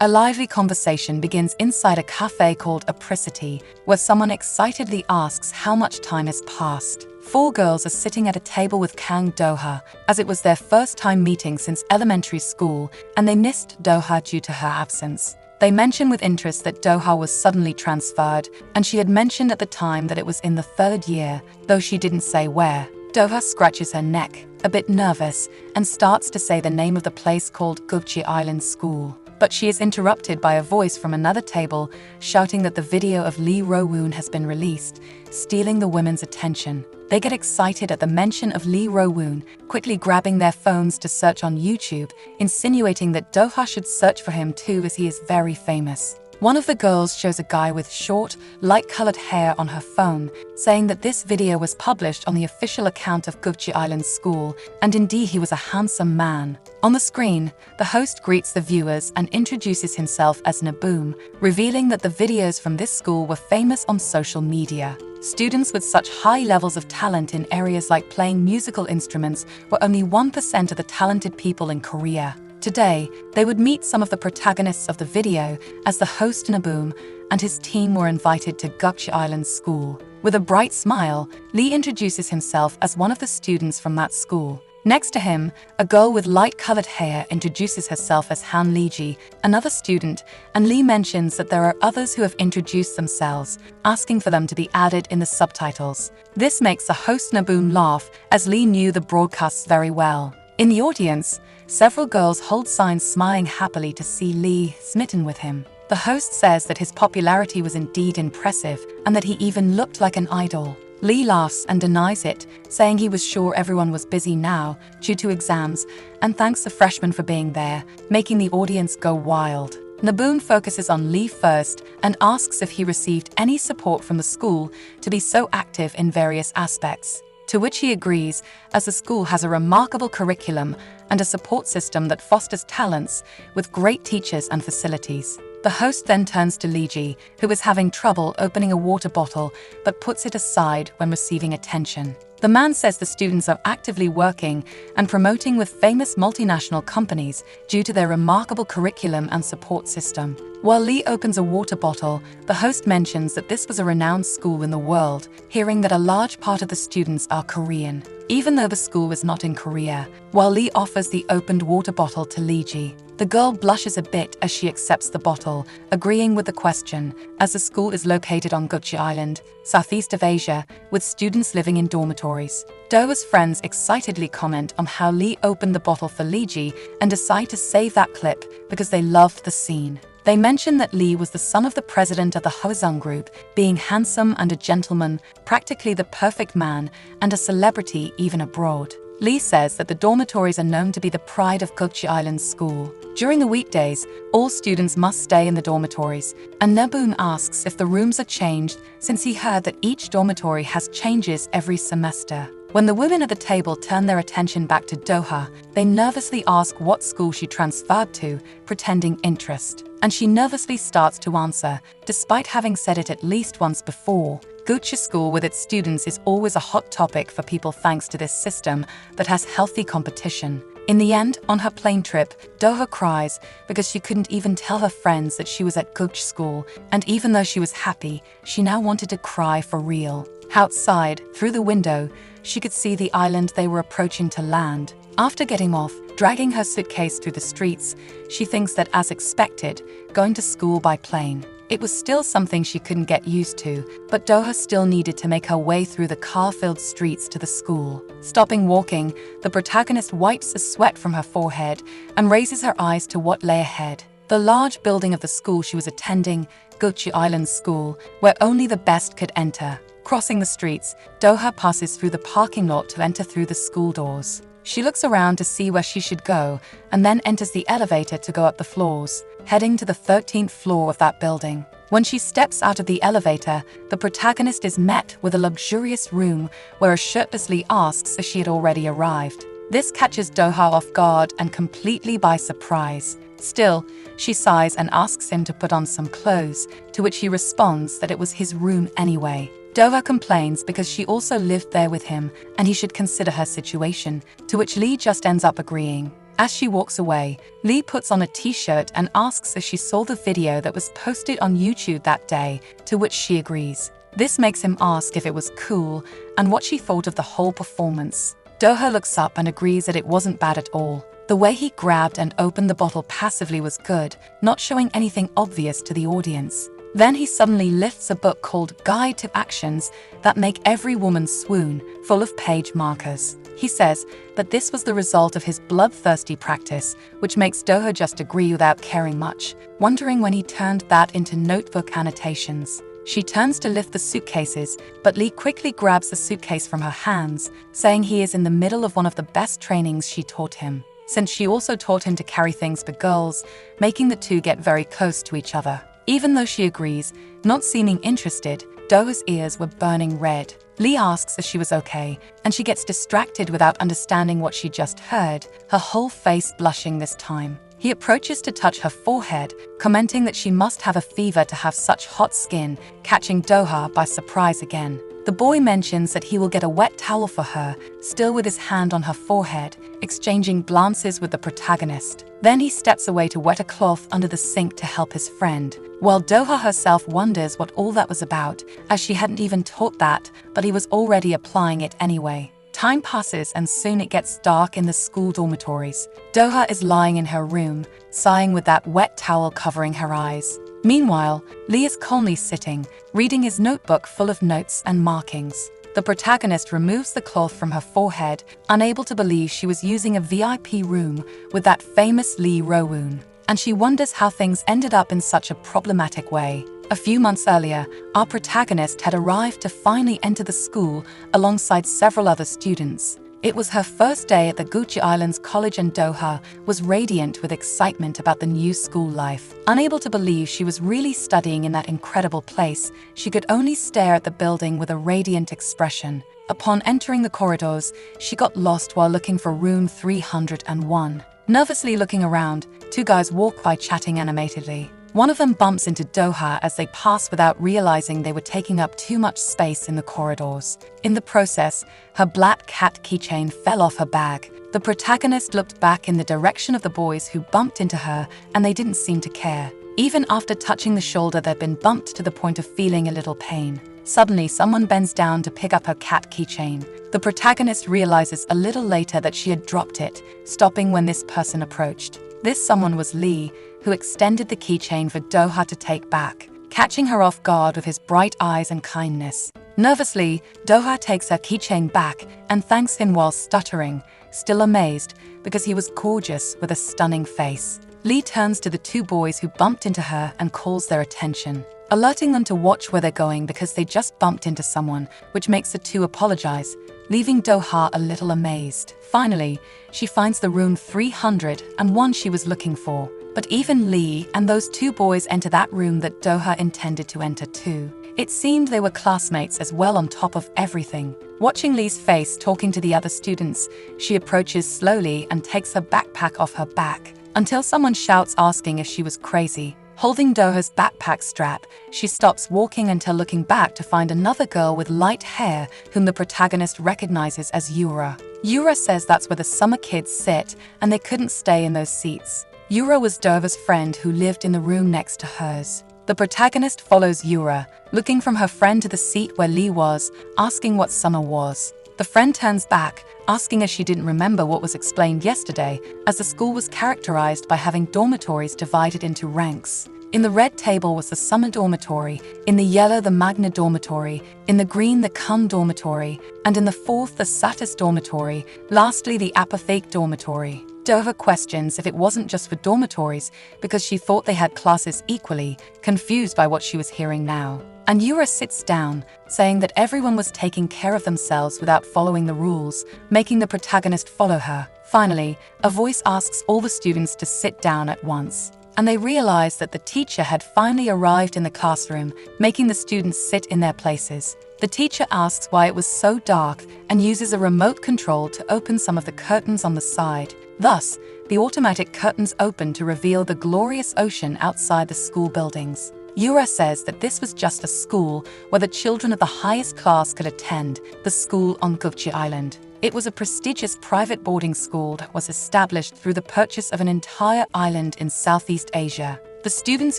A lively conversation begins inside a cafe called EMPRESS, where someone excitedly asks how much time has passed. Four girls are sitting at a table with Kang Doha, as it was their first time meeting since elementary school, and they missed Doha due to her absence. They mention with interest that Doha was suddenly transferred, and she had mentioned at the time that it was in the third year, though she didn't say where. Doha scratches her neck, a bit nervous, and starts to say the name of the place called Gukji Island School. But she is interrupted by a voice from another table shouting that the video of Lee Ro-woon has been released, stealing the women's attention. They get excited at the mention of Lee Ro-woon, quickly grabbing their phones to search on YouTube, insinuating that Doha should search for him too as he is very famous. One of the girls shows a guy with short, light-colored hair on her phone, saying that this video was published on the official account of Gukji Island School, and indeed he was a handsome man. On the screen, the host greets the viewers and introduces himself as Naboom, revealing that the videos from this school were famous on social media. Students with such high levels of talent in areas like playing musical instruments were only 1% of the talented people in Korea. Today, they would meet some of the protagonists of the video as the host Naboom and his team were invited to Gukji Island School. With a bright smile, Lee introduces himself as one of the students from that school. Next to him, a girl with light-colored hair introduces herself as Han Leeji, another student, and Lee mentions that there are others who have introduced themselves, asking for them to be added in the subtitles. This makes the host Naboom laugh, as Lee knew the broadcasts very well. In the audience, several girls hold signs smiling happily to see Lee smitten with him. The host says that his popularity was indeed impressive and that he even looked like an idol. Lee laughs and denies it, saying he was sure everyone was busy now due to exams and thanks the freshmen for being there, making the audience go wild. Naboom focuses on Lee first and asks if he received any support from the school to be so active in various aspects. To which he agrees, as the school has a remarkable curriculum and a support system that fosters talents with great teachers and facilities. The host then turns to Leeji, who is having trouble opening a water bottle but puts it aside when receiving attention. The man says the students are actively working and promoting with famous multinational companies due to their remarkable curriculum and support system. While Lee opens a water bottle, the host mentions that this was a renowned school in the world, hearing that a large part of the students are Korean, even though the school is not in Korea, while Lee offers the opened water bottle to Leeji. The girl blushes a bit as she accepts the bottle, agreeing with the question, as the school is located on Gukji Island, southeast of Asia, with students living in dormitories. Doha's friends excitedly comment on how Lee opened the bottle for Leeji and decide to save that clip because they loved the scene. They mention that Lee was the son of the president of the Hosung Group, being handsome and a gentleman, practically the perfect man, and a celebrity even abroad. Lee says that the dormitories are known to be the pride of Gukji Island School. During the weekdays, all students must stay in the dormitories, and Naboom asks if the rooms are changed since he heard that each dormitory has changes every semester. When the women at the table turn their attention back to Doha, they nervously ask what school she transferred to, pretending interest. And she nervously starts to answer, despite having said it at least once before. Gukji School with its students is always a hot topic for people thanks to this system that has healthy competition. In the end, on her plane trip, Doha cries because she couldn't even tell her friends that she was at Gukji School, and even though she was happy, she now wanted to cry for real. Outside, through the window, she could see the island they were approaching to land. After getting off, dragging her suitcase through the streets, she thinks that, as expected, going to school by plane. It was still something she couldn't get used to, but Doha still needed to make her way through the car-filled streets to the school. Stopping walking, the protagonist wipes the sweat from her forehead and raises her eyes to what lay ahead. The large building of the school she was attending, Gukji Island School, where only the best could enter. Crossing the streets, Doha passes through the parking lot to enter through the school doors. She looks around to see where she should go and then enters the elevator to go up the floors, heading to the 13th floor of that building. When she steps out of the elevator, the protagonist is met with a luxurious room where a shirtless Lee asks if she had already arrived. This catches Doha off guard and completely by surprise. Still, she sighs and asks him to put on some clothes, to which he responds that it was his room anyway. Doha complains because she also lived there with him and he should consider her situation, to which Lee just ends up agreeing. As she walks away, Lee puts on a t-shirt and asks if she saw the video that was posted on YouTube that day, to which she agrees. This makes him ask if it was cool and what she thought of the whole performance. Do-ha looks up and agrees that it wasn't bad at all. The way he grabbed and opened the bottle passively was good, not showing anything obvious to the audience. Then he suddenly lifts a book called Guide to Actions That Make Every Woman Swoon, full of page markers. He says that this was the result of his bloodthirsty practice, which makes Do-ha just agree without caring much, wondering when he turned that into notebook annotations. She turns to lift the suitcases, but Lee quickly grabs the suitcase from her hands, saying he is in the middle of one of the best trainings she taught him, since she also taught him to carry things for girls, making the two get very close to each other. Even though she agrees, not seeming interested, Do-ha's ears were burning red. Lee asks if she was okay, and she gets distracted without understanding what she just heard, her whole face blushing this time. He approaches to touch her forehead, commenting that she must have a fever to have such hot skin, catching Do-ha by surprise again. The boy mentions that he will get a wet towel for her, still with his hand on her forehead, exchanging glances with the protagonist. Then he steps away to wet a cloth under the sink to help his friend, while Do-ha herself wonders what all that was about, as she hadn't even taught that, but he was already applying it anyway. Time passes and soon it gets dark in the school dormitories. Do-ha is lying in her room, sighing with that wet towel covering her eyes. Meanwhile, Lee is calmly sitting, reading his notebook full of notes and markings. The protagonist removes the cloth from her forehead, unable to believe she was using a VIP room with that famous Lee Ro-woon, and she wonders how things ended up in such a problematic way. A few months earlier, our protagonist had arrived to finally enter the school alongside several other students. It was her first day at the Gucci Islands College, and Do-ha was radiant with excitement about the new school life. Unable to believe she was really studying in that incredible place, she could only stare at the building with a radiant expression. Upon entering the corridors, she got lost while looking for room 301. Nervously looking around, two guys walk by chatting animatedly. One of them bumps into Do-ha as they pass without realizing they were taking up too much space in the corridors. In the process, her black cat keychain fell off her bag. The protagonist looked back in the direction of the boys who bumped into her, and they didn't seem to care. Even after touching the shoulder, they'd been bumped to the point of feeling a little pain. Suddenly, someone bends down to pick up her cat keychain. The protagonist realizes a little later that she had dropped it, stopping when this person approached. This someone was Lee, who extended the keychain for Do-ha to take back, catching her off guard with his bright eyes and kindness. Nervously, Do-ha takes her keychain back and thanks him while stuttering, still amazed because he was gorgeous with a stunning face. Lee turns to the two boys who bumped into her and calls their attention, alerting them to watch where they're going because they just bumped into someone, which makes the two apologize, leaving Do-ha a little amazed. Finally, she finds the room 301 she was looking for. But even Lee and those two boys enter that room that Do-ha intended to enter too. It seemed they were classmates as well on top of everything. Watching Lee's face talking to the other students, she approaches slowly and takes her backpack off her back, until someone shouts asking if she was crazy. Holding Do-ha's backpack strap, she stops walking until looking back to find another girl with light hair whom the protagonist recognizes as Yura. Yura says that's where the summer kids sit and they couldn't stay in those seats. Yura was Do-ha's friend who lived in the room next to hers. The protagonist follows Yura, looking from her friend to the seat where Lee was, asking what summer was. The friend turns back, asking if she didn't remember what was explained yesterday, as the school was characterized by having dormitories divided into ranks. In the red table was the summer dormitory, in the yellow the magna dormitory, in the green the cum dormitory, and in the fourth the satis dormitory, lastly the apathetic dormitory. Do-ha questions if it wasn't just for dormitories because she thought they had classes equally, confused by what she was hearing now. And Yura sits down, saying that everyone was taking care of themselves without following the rules, making the protagonist follow her. Finally, a voice asks all the students to sit down at once, and they realize that the teacher had finally arrived in the classroom, making the students sit in their places. The teacher asks why it was so dark and uses a remote control to open some of the curtains on the side. Thus, the automatic curtains open to reveal the glorious ocean outside the school buildings. Yura says that this was just a school where the children of the highest class could attend, the school on Gucci Island. It was a prestigious private boarding school that was established through the purchase of an entire island in Southeast Asia. The students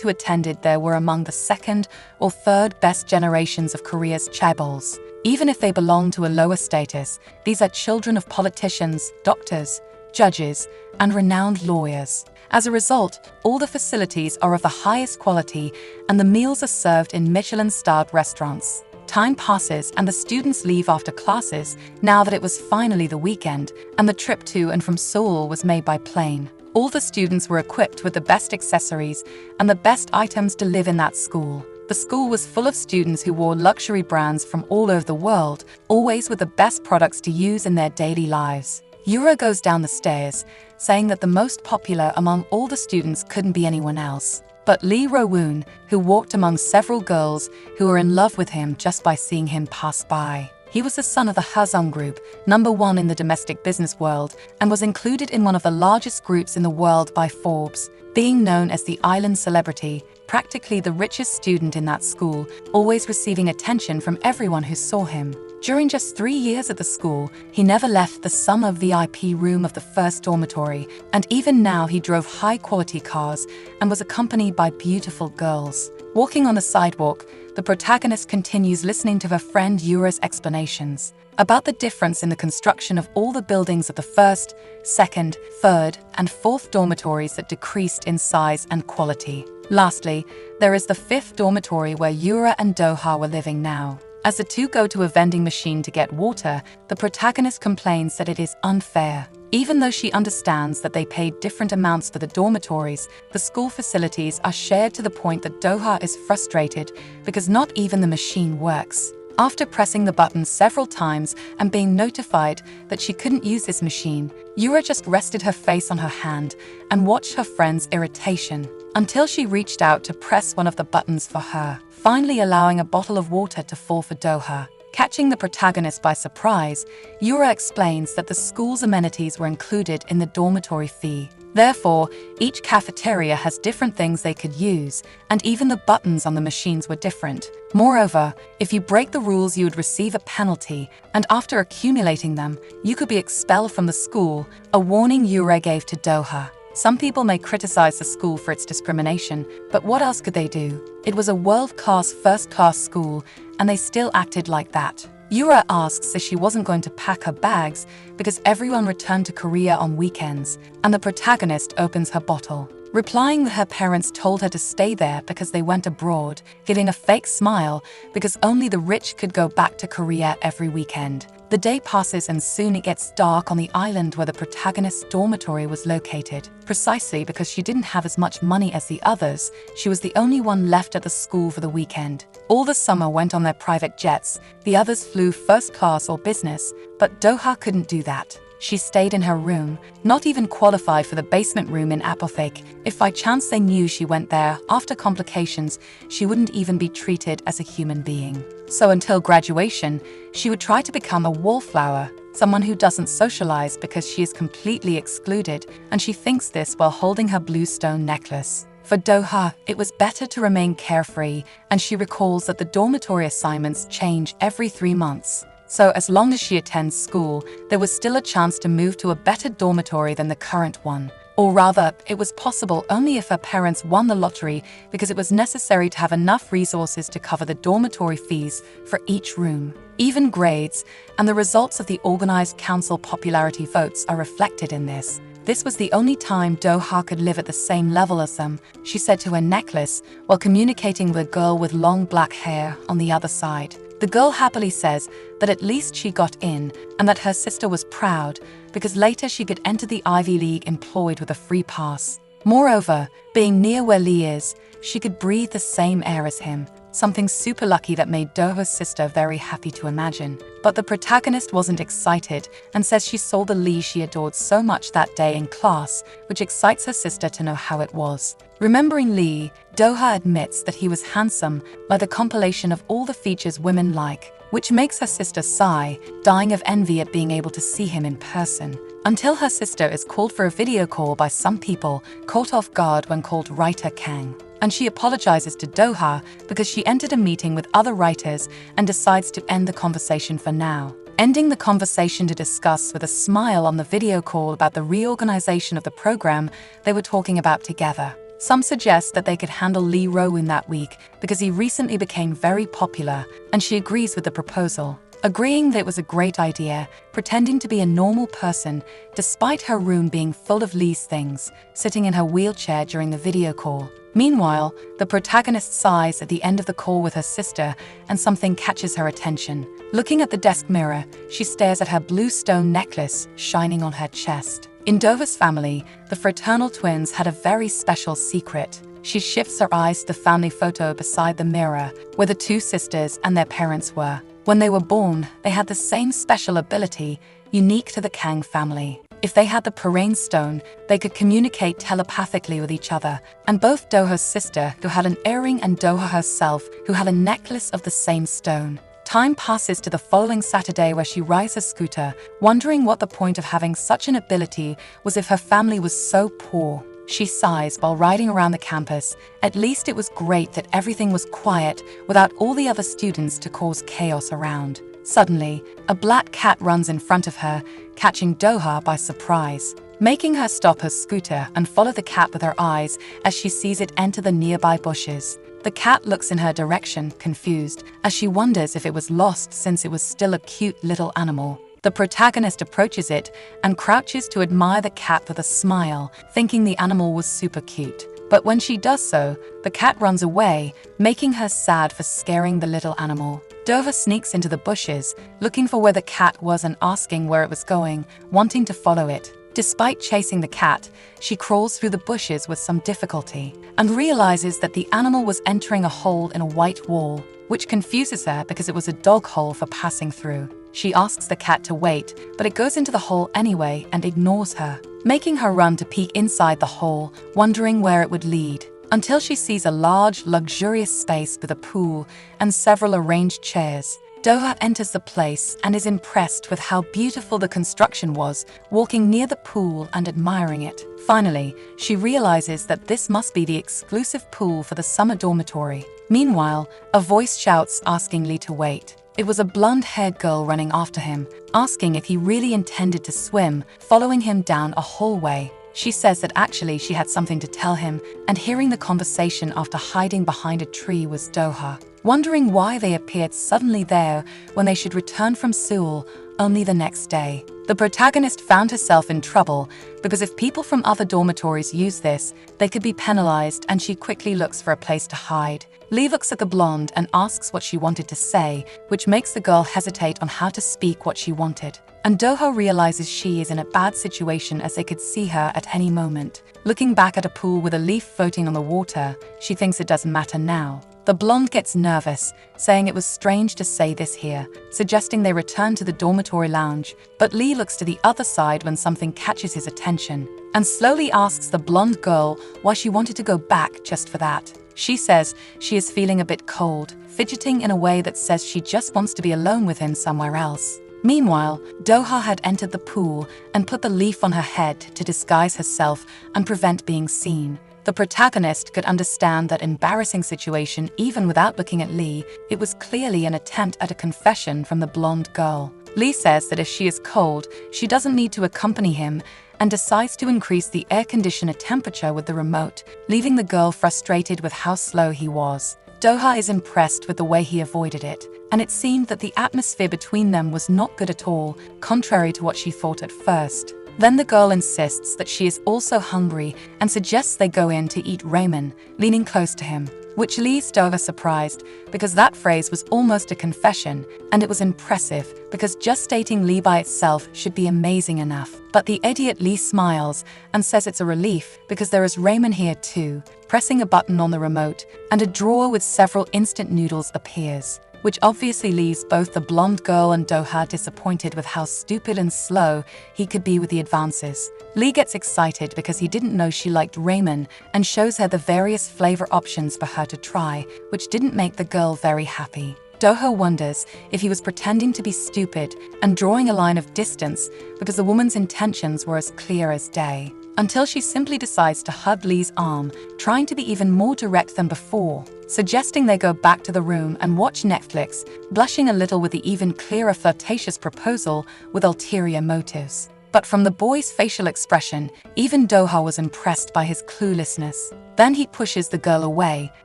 who attended there were among the second or third best generations of Korea's chaebols. Even if they belong to a lower status, these are children of politicians, doctors, judges, and renowned lawyers. As a result, all the facilities are of the highest quality and the meals are served in Michelin-starred restaurants. Time passes and the students leave after classes now that it was finally the weekend and the trip to and from Seoul was made by plane. All the students were equipped with the best accessories and the best items to live in that school. The school was full of students who wore luxury brands from all over the world, always with the best products to use in their daily lives. Yura goes down the stairs, saying that the most popular among all the students couldn't be anyone else but Lee Ro-woon, who walked among several girls who were in love with him just by seeing him pass by. He was the son of the Haesung Group, #1 in the domestic business world, and was included in one of the largest groups in the world by Forbes, being known as the island celebrity, practically the richest student in that school, always receiving attention from everyone who saw him. During just 3 years at the school, he never left the summer VIP room of the first dormitory, and even now he drove high-quality cars and was accompanied by beautiful girls. Walking on the sidewalk, the protagonist continues listening to her friend Yura's explanations about the difference in the construction of all the buildings of the first, second, third, and fourth dormitories that decreased in size and quality. Lastly, there is the fifth dormitory where Yura and Doha were living now. As the two go to a vending machine to get water, the protagonist complains that it is unfair. Even though she understands that they paid different amounts for the dormitories, the school facilities are shared to the point that Doha is frustrated because not even the machine works. After pressing the button several times and being notified that she couldn't use this machine, Yura just rested her face on her hand and watched her friend's irritation until she reached out to press one of the buttons for her, finally allowing a bottle of water to fall for Doha. Catching the protagonist by surprise, Yura explains that the school's amenities were included in the dormitory fee. Therefore, each cafeteria has different things they could use, and even the buttons on the machines were different. Moreover, if you break the rules, you would receive a penalty, and after accumulating them, you could be expelled from the school, a warning Yura gave to Doha. Some people may criticize the school for its discrimination, but what else could they do? It was a world-class, first-class school, and they still acted like that. Yura asks if she wasn't going to pack her bags because everyone returned to Korea on weekends, and the protagonist opens her bottle, replying that her parents told her to stay there because they went abroad, giving a fake smile because only the rich could go back to Korea every weekend. The day passes and soon it gets dark on the island where the protagonist's dormitory was located. Precisely because she didn't have as much money as the others, she was the only one left at the school for the weekend. All the summer went on their private jets, the others flew first class or business, but Doha couldn't do that. She stayed in her room, not even qualified for the basement room in Apotheke. If by chance they knew she went there, after complications, she wouldn't even be treated as a human being. So until graduation, she would try to become a wallflower, someone who doesn't socialize because she is completely excluded, and she thinks this while holding her blue stone necklace. For Doha, it was better to remain carefree, and she recalls that the dormitory assignments change every 3 months. So as long as she attends school, there was still a chance to move to a better dormitory than the current one. Or rather, it was possible only if her parents won the lottery because it was necessary to have enough resources to cover the dormitory fees for each room. Even grades and the results of the organized council popularity votes are reflected in this. This was the only time Doha could live at the same level as them, she said to her necklace while communicating with a girl with long black hair on the other side. The girl happily says that at least she got in and that her sister was proud because later she could enter the Ivy League employed with a free pass. Moreover, being near where Lee is, she could breathe the same air as him, something super lucky that made Doha's sister very happy to imagine. But the protagonist wasn't excited and says she saw the Lee she adored so much that day in class, which excites her sister to know how it was. Remembering Lee, Doha admits that he was handsome by the compilation of all the features women like, which makes her sister sigh, dying of envy at being able to see him in person. Until her sister is called for a video call by some people caught off guard when called writer Kang. And she apologizes to Doha because she entered a meeting with other writers and decides to end the conversation for now. ending the conversation to discuss with a smile on the video call about the reorganization of the program they were talking about together. Some suggest that they could handle Lee Rowan that week because he recently became very popular, and she agrees with the proposal, agreeing that it was a great idea, pretending to be a normal person despite her room being full of Lee's things, sitting in her wheelchair during the video call. Meanwhile, the protagonist sighs at the end of the call with her sister, and something catches her attention. Looking at the desk mirror, she stares at her blue stone necklace shining on her chest. In Dova's family, the fraternal twins had a very special secret. She shifts her eyes to the family photo beside the mirror, where the two sisters and their parents were. When they were born, they had the same special ability, unique to the Kang family. If they had the Parain stone, they could communicate telepathically with each other, and both Doha's sister, who had an earring, and Doha herself, who had a necklace of the same stone. Time passes to the following Saturday, where she rides a scooter, wondering what the point of having such an ability was if her family was so poor. She sighs while riding around the campus. At least it was great that everything was quiet without all the other students to cause chaos around. Suddenly, a black cat runs in front of her, catching Doha by surprise, making her stop her scooter and follow the cat with her eyes as she sees it enter the nearby bushes. The cat looks in her direction, confused, as she wonders if it was lost since it was still a cute little animal. The protagonist approaches it and crouches to admire the cat with a smile, thinking the animal was super cute. But when she does so, the cat runs away, making her sad for scaring the little animal. Dova sneaks into the bushes, looking for where the cat was and asking where it was going, wanting to follow it. Despite chasing the cat, she crawls through the bushes with some difficulty and realizes that the animal was entering a hole in a white wall, which confuses her because it was a dog hole for passing through. She asks the cat to wait, but it goes into the hole anyway and ignores her, making her run to peek inside the hole, wondering where it would lead, until she sees a large, luxurious space with a pool and several arranged chairs. Doha enters the place and is impressed with how beautiful the construction was, walking near the pool and admiring it. Finally, she realizes that this must be the exclusive pool for the summer dormitory. Meanwhile, a voice shouts asking Lee to wait. It was a blonde-haired girl running after him, asking if he really intended to swim, following him down a hallway. She says that actually she had something to tell him, and hearing the conversation after hiding behind a tree was Doha, wondering why they appeared suddenly there when they should return from Seoul only the next day. The protagonist found herself in trouble because if people from other dormitories use this, they could be penalized, and she quickly looks for a place to hide. Lee looks at the blonde and asks what she wanted to say, which makes the girl hesitate on how to speak what she wanted. And Doha realizes she is in a bad situation as they could see her at any moment. Looking back at a pool with a leaf floating on the water, she thinks it doesn't matter now. The blonde gets nervous, saying it was strange to say this here, suggesting they return to the dormitory lounge, but Lee looks to the other side when something catches his attention, and slowly asks the blonde girl why she wanted to go back just for that. She says she is feeling a bit cold, fidgeting in a way that says she just wants to be alone with him somewhere else. Meanwhile, Doha had entered the pool and put the leaf on her head to disguise herself and prevent being seen. The protagonist could understand that embarrassing situation even without looking at Lee. It was clearly an attempt at a confession from the blonde girl. Lee says that if she is cold, she doesn't need to accompany him, and decides to increase the air conditioner temperature with the remote, leaving the girl frustrated with how slow he was. Doha is impressed with the way he avoided it, and it seemed that the atmosphere between them was not good at all, contrary to what she thought at first. Then the girl insists that she is also hungry and suggests they go in to eat ramen, leaning close to him, which leaves Doha surprised because that phrase was almost a confession, and it was impressive because just stating Lee by itself should be amazing enough. But the idiot Lee smiles and says it's a relief because there is ramen here too, pressing a button on the remote, and a drawer with several instant noodles appears, which obviously leaves both the blonde girl and Doha disappointed with how stupid and slow he could be with the advances. Lee gets excited because he didn't know she liked ramen and shows her the various flavor options for her to try, which didn't make the girl very happy. Doha wonders if he was pretending to be stupid and drawing a line of distance because the woman's intentions were as clear as day. until she simply decides to hug Lee's arm, trying to be even more direct than before, suggesting they go back to the room and watch Netflix, blushing a little with the even clearer flirtatious proposal with ulterior motives. But from the boy's facial expression, even Do-ha was impressed by his cluelessness. Then he pushes the girl away,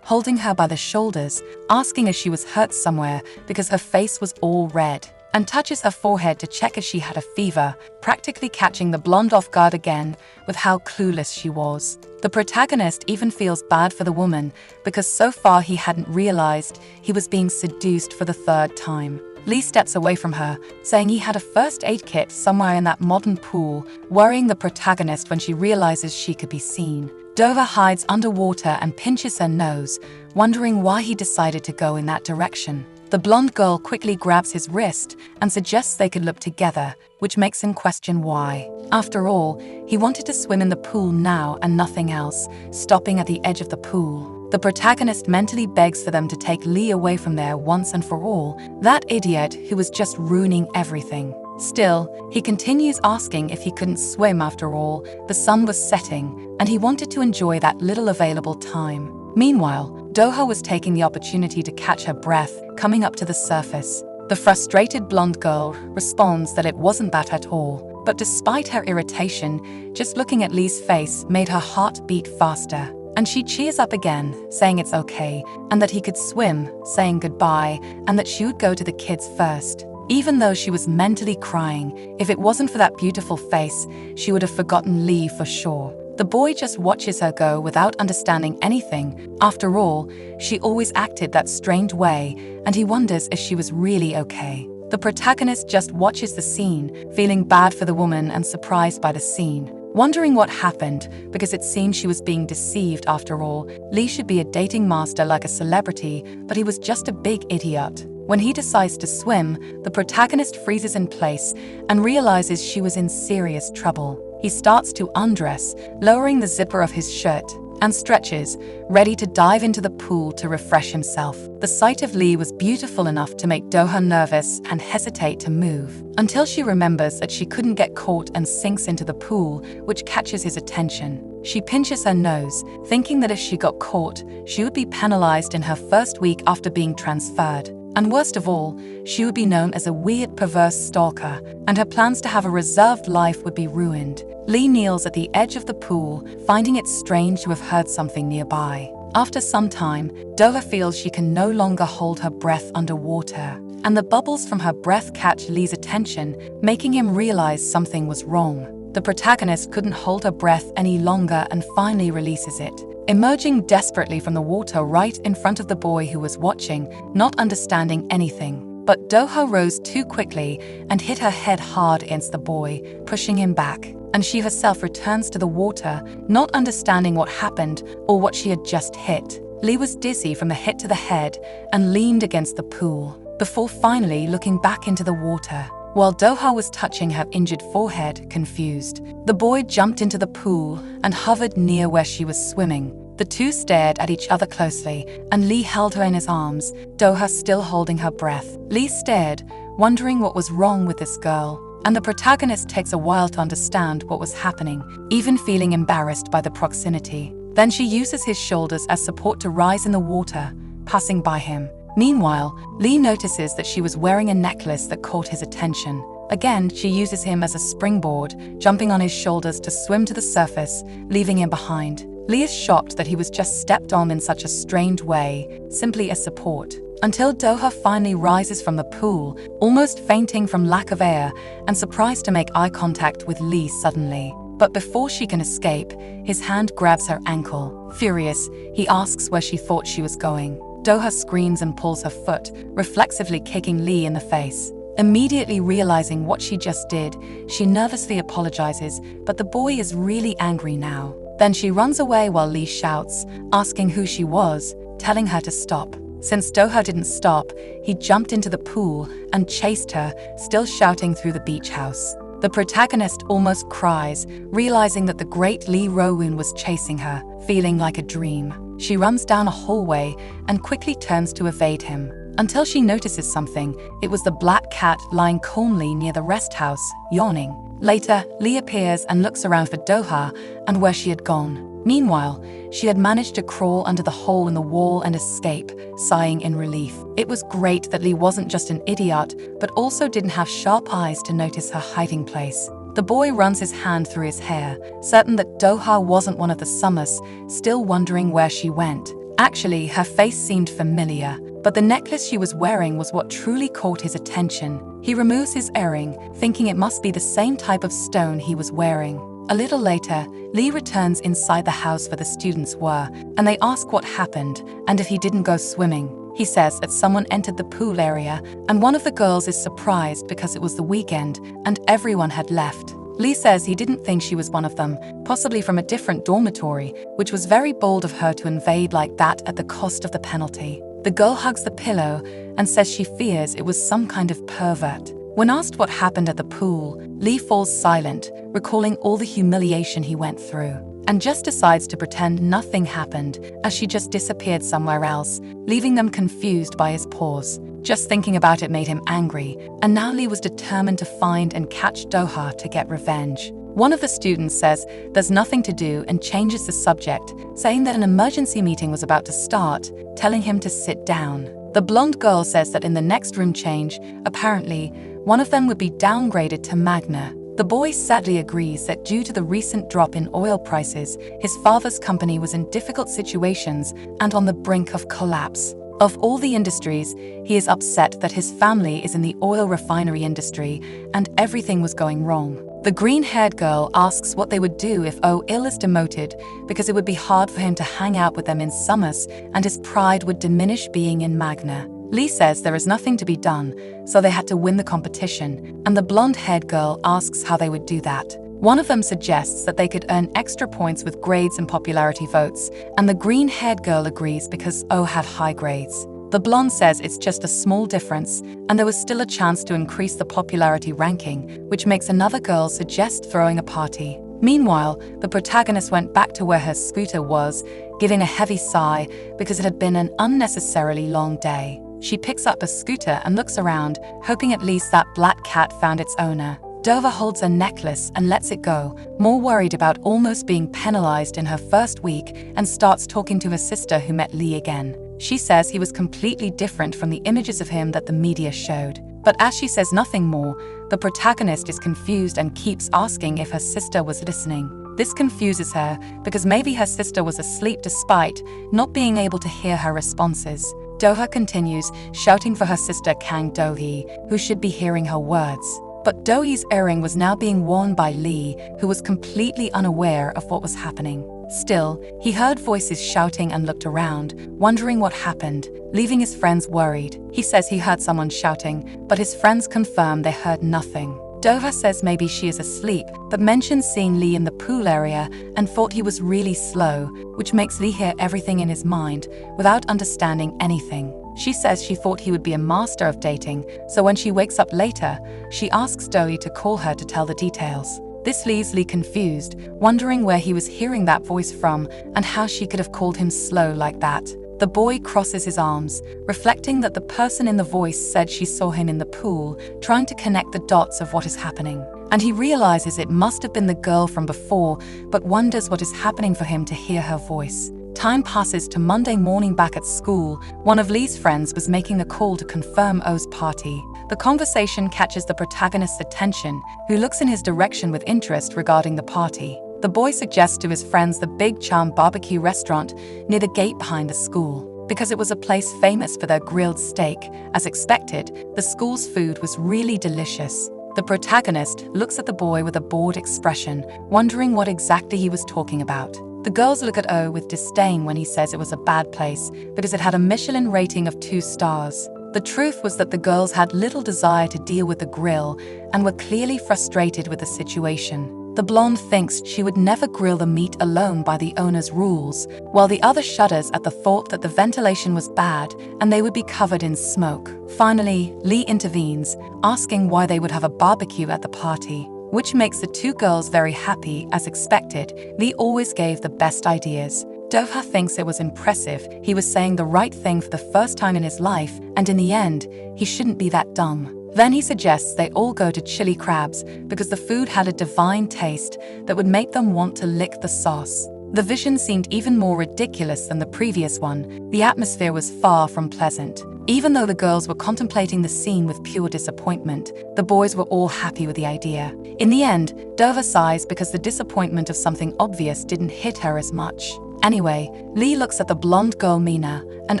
holding her by the shoulders, asking if she was hurt somewhere because her face was all red, and touches her forehead to check if she had a fever, practically catching the blonde off guard again with how clueless she was. The protagonist even feels bad for the woman because so far he hadn't realized he was being seduced for the third time. Lee steps away from her, saying he had a first aid kit somewhere in that modern pool, worrying the protagonist when she realizes she could be seen. Do-ha hides underwater and pinches her nose, wondering why he decided to go in that direction. The blonde girl quickly grabs his wrist and suggests they could look together, which makes him question why. After all, he wanted to swim in the pool now and nothing else, stopping at the edge of the pool. The protagonist mentally begs for them to take Lee away from there once and for all, that idiot who was just ruining everything. Still, he continues asking if he couldn't swim after all. The sun was setting, and he wanted to enjoy that little available time. Meanwhile, Do-ha was taking the opportunity to catch her breath, coming up to the surface. The frustrated blonde girl responds that it wasn't that at all. But despite her irritation, just looking at Lee's face made her heart beat faster. And she cheers up again, saying it's okay, and that he could swim, saying goodbye, and that she would go to the kids first. Even though she was mentally crying, if it wasn't for that beautiful face, she would have forgotten Lee for sure. The boy just watches her go without understanding anything. After all, she always acted that strange way, and he wonders if she was really okay. The protagonist just watches the scene, feeling bad for the woman and surprised by the scene. Wondering what happened, because it seemed she was being deceived after all. Lee should be a dating master like a celebrity, but he was just a big idiot. When he decides to swim, the protagonist freezes in place and realizes she was in serious trouble. He starts to undress, lowering the zipper of his shirt, and stretches, ready to dive into the pool to refresh himself. The sight of Lee was beautiful enough to make Do-ha nervous and hesitate to move, until she remembers that she couldn't get caught and sinks into the pool, which catches his attention. She pinches her nose, thinking that if she got caught, she would be penalized in her first week after being transferred. And worst of all, she would be known as a weird, perverse stalker, and her plans to have a reserved life would be ruined. Lee kneels at the edge of the pool, finding it strange to have heard something nearby. After some time, Do-ha feels she can no longer hold her breath underwater, and the bubbles from her breath catch Lee's attention, making him realize something was wrong. The protagonist couldn't hold her breath any longer and finally releases it, emerging desperately from the water right in front of the boy who was watching, not understanding anything. But Do-ha rose too quickly and hit her head hard against the boy, pushing him back. And she herself returns to the water, not understanding what happened or what she had just hit. Lee was dizzy from the hit to the head and leaned against the pool, before finally looking back into the water. While Do-ha was touching her injured forehead, confused, the boy jumped into the pool and hovered near where she was swimming. The two stared at each other closely, and Lee held her in his arms, Do-ha still holding her breath. Lee stared, wondering what was wrong with this girl, and the protagonist takes a while to understand what was happening, even feeling embarrassed by the proximity. Then she uses his shoulders as support to rise in the water, passing by him. Meanwhile, Lee notices that she was wearing a necklace that caught his attention. Again, she uses him as a springboard, jumping on his shoulders to swim to the surface, leaving him behind. Lee is shocked that he was just stepped on in such a strange way, simply as support, until Do-ha finally rises from the pool, almost fainting from lack of air, and surprised to make eye contact with Lee suddenly. But before she can escape, his hand grabs her ankle. Furious, he asks where she thought she was going. Do-ha screams and pulls her foot, reflexively kicking Lee in the face. Immediately realizing what she just did, she nervously apologizes, but the boy is really angry now. Then she runs away while Lee shouts, asking who she was, telling her to stop. Since Do-ha didn't stop, he jumped into the pool and chased her, still shouting through the beach house. The protagonist almost cries, realizing that the great Lee Ro-woon was chasing her, feeling like a dream. She runs down a hallway and quickly turns to evade him. until she notices something. It was the black cat lying calmly near the rest house, yawning. Later, Lee appears and looks around for Doha and where she had gone. Meanwhile, she had managed to crawl under the hole in the wall and escape, sighing in relief. It was great that Lee wasn't just an idiot, but also didn't have sharp eyes to notice her hiding place. The boy runs his hand through his hair, certain that Doha wasn't one of the Summers, still wondering where she went. Actually, her face seemed familiar, but the necklace she was wearing was what truly caught his attention. He removes his earring, thinking it must be the same type of stone he was wearing. A little later, Lee returns inside the house where the students were, and they ask what happened and if he didn't go swimming. He says that someone entered the pool area, and one of the girls is surprised because it was the weekend and everyone had left. Lee says he didn't think she was one of them, possibly from a different dormitory, which was very bold of her to invade like that at the cost of the penalty. The girl hugs the pillow and says she fears it was some kind of pervert. When asked what happened at the pool, Lee falls silent, recalling all the humiliation he went through, and just decides to pretend nothing happened as she just disappeared somewhere else, leaving them confused by his pause. Just thinking about it made him angry, and now Lee was determined to find and catch Doha to get revenge. One of the students says there's nothing to do and changes the subject, saying that an emergency meeting was about to start, telling him to sit down. The blonde girl says that in the next room change, apparently, one of them would be downgraded to Magna. The boy sadly agrees that due to the recent drop in oil prices, his father's company was in difficult situations and on the brink of collapse. Of all the industries, he is upset that his family is in the oil refinery industry and everything was going wrong. The green-haired girl asks what they would do if OIL is demoted because it would be hard for him to hang out with them in summers and his pride would diminish being in Magna. Lee says there is nothing to be done, so they had to win the competition, and the blonde-haired girl asks how they would do that. One of them suggests that they could earn extra points with grades and popularity votes, and the green-haired girl agrees because O had high grades. The blonde says it's just a small difference, and there was still a chance to increase the popularity ranking, which makes another girl suggest throwing a party. Meanwhile, the protagonist went back to where her scooter was, giving a heavy sigh because it had been an unnecessarily long day. She picks up a scooter and looks around, hoping at least that black cat found its owner. Dover holds a necklace and lets it go, more worried about almost being penalized in her first week, and starts talking to her sister who met Lee again. She says he was completely different from the images of him that the media showed. But as she says nothing more, the protagonist is confused and keeps asking if her sister was listening. This confuses her because maybe her sister was asleep despite not being able to hear her responses. Doha continues, shouting for her sister Kang Do-hee, who should be hearing her words. But Do-hee's earring was now being worn by Lee, who was completely unaware of what was happening. Still, he heard voices shouting and looked around, wondering what happened, leaving his friends worried. He says he heard someone shouting, but his friends confirm they heard nothing. Doha says maybe she is asleep, but mentions seeing Lee in the pool area and thought he was really slow, which makes Lee hear everything in his mind without understanding anything. She says she thought he would be a master of dating, so when she wakes up later, she asks Do-hee to call her to tell the details. This leaves Lee confused, wondering where he was hearing that voice from and how she could have called him slow like that. The boy crosses his arms, reflecting that the person in the voice said she saw him in the pool, trying to connect the dots of what is happening. And he realizes it must have been the girl from before, but wonders what is happening for him to hear her voice. Time passes to Monday morning back at school. One of Lee's friends was making a call to confirm O's party. The conversation catches the protagonist's attention, who looks in his direction with interest regarding the party. The boy suggests to his friends the Big Charm barbecue restaurant near the gate behind the school, because it was a place famous for their grilled steak. As expected, the school's food was really delicious. The protagonist looks at the boy with a bored expression, wondering what exactly he was talking about. The girls look at O with disdain when he says it was a bad place because it had a Michelin rating of 2 stars. The truth was that the girls had little desire to deal with the grill and were clearly frustrated with the situation. The blonde thinks she would never grill the meat alone by the owner's rules, while the other shudders at the thought that the ventilation was bad and they would be covered in smoke. Finally, Lee intervenes, asking why they would have a barbecue at the party, which makes the 2 girls very happy. As expected, Lee always gave the best ideas. Doha thinks it was impressive. He was saying the right thing for the first time in his life, and in the end, he shouldn't be that dumb. Then he suggests they all go to chili crabs because the food had a divine taste that would make them want to lick the sauce. The vision seemed even more ridiculous than the previous one. The atmosphere was far from pleasant. Even though the girls were contemplating the scene with pure disappointment, the boys were all happy with the idea. In the end, Doha sighs because the disappointment of something obvious didn't hit her as much. Anyway, Lee looks at the blonde girl Mina and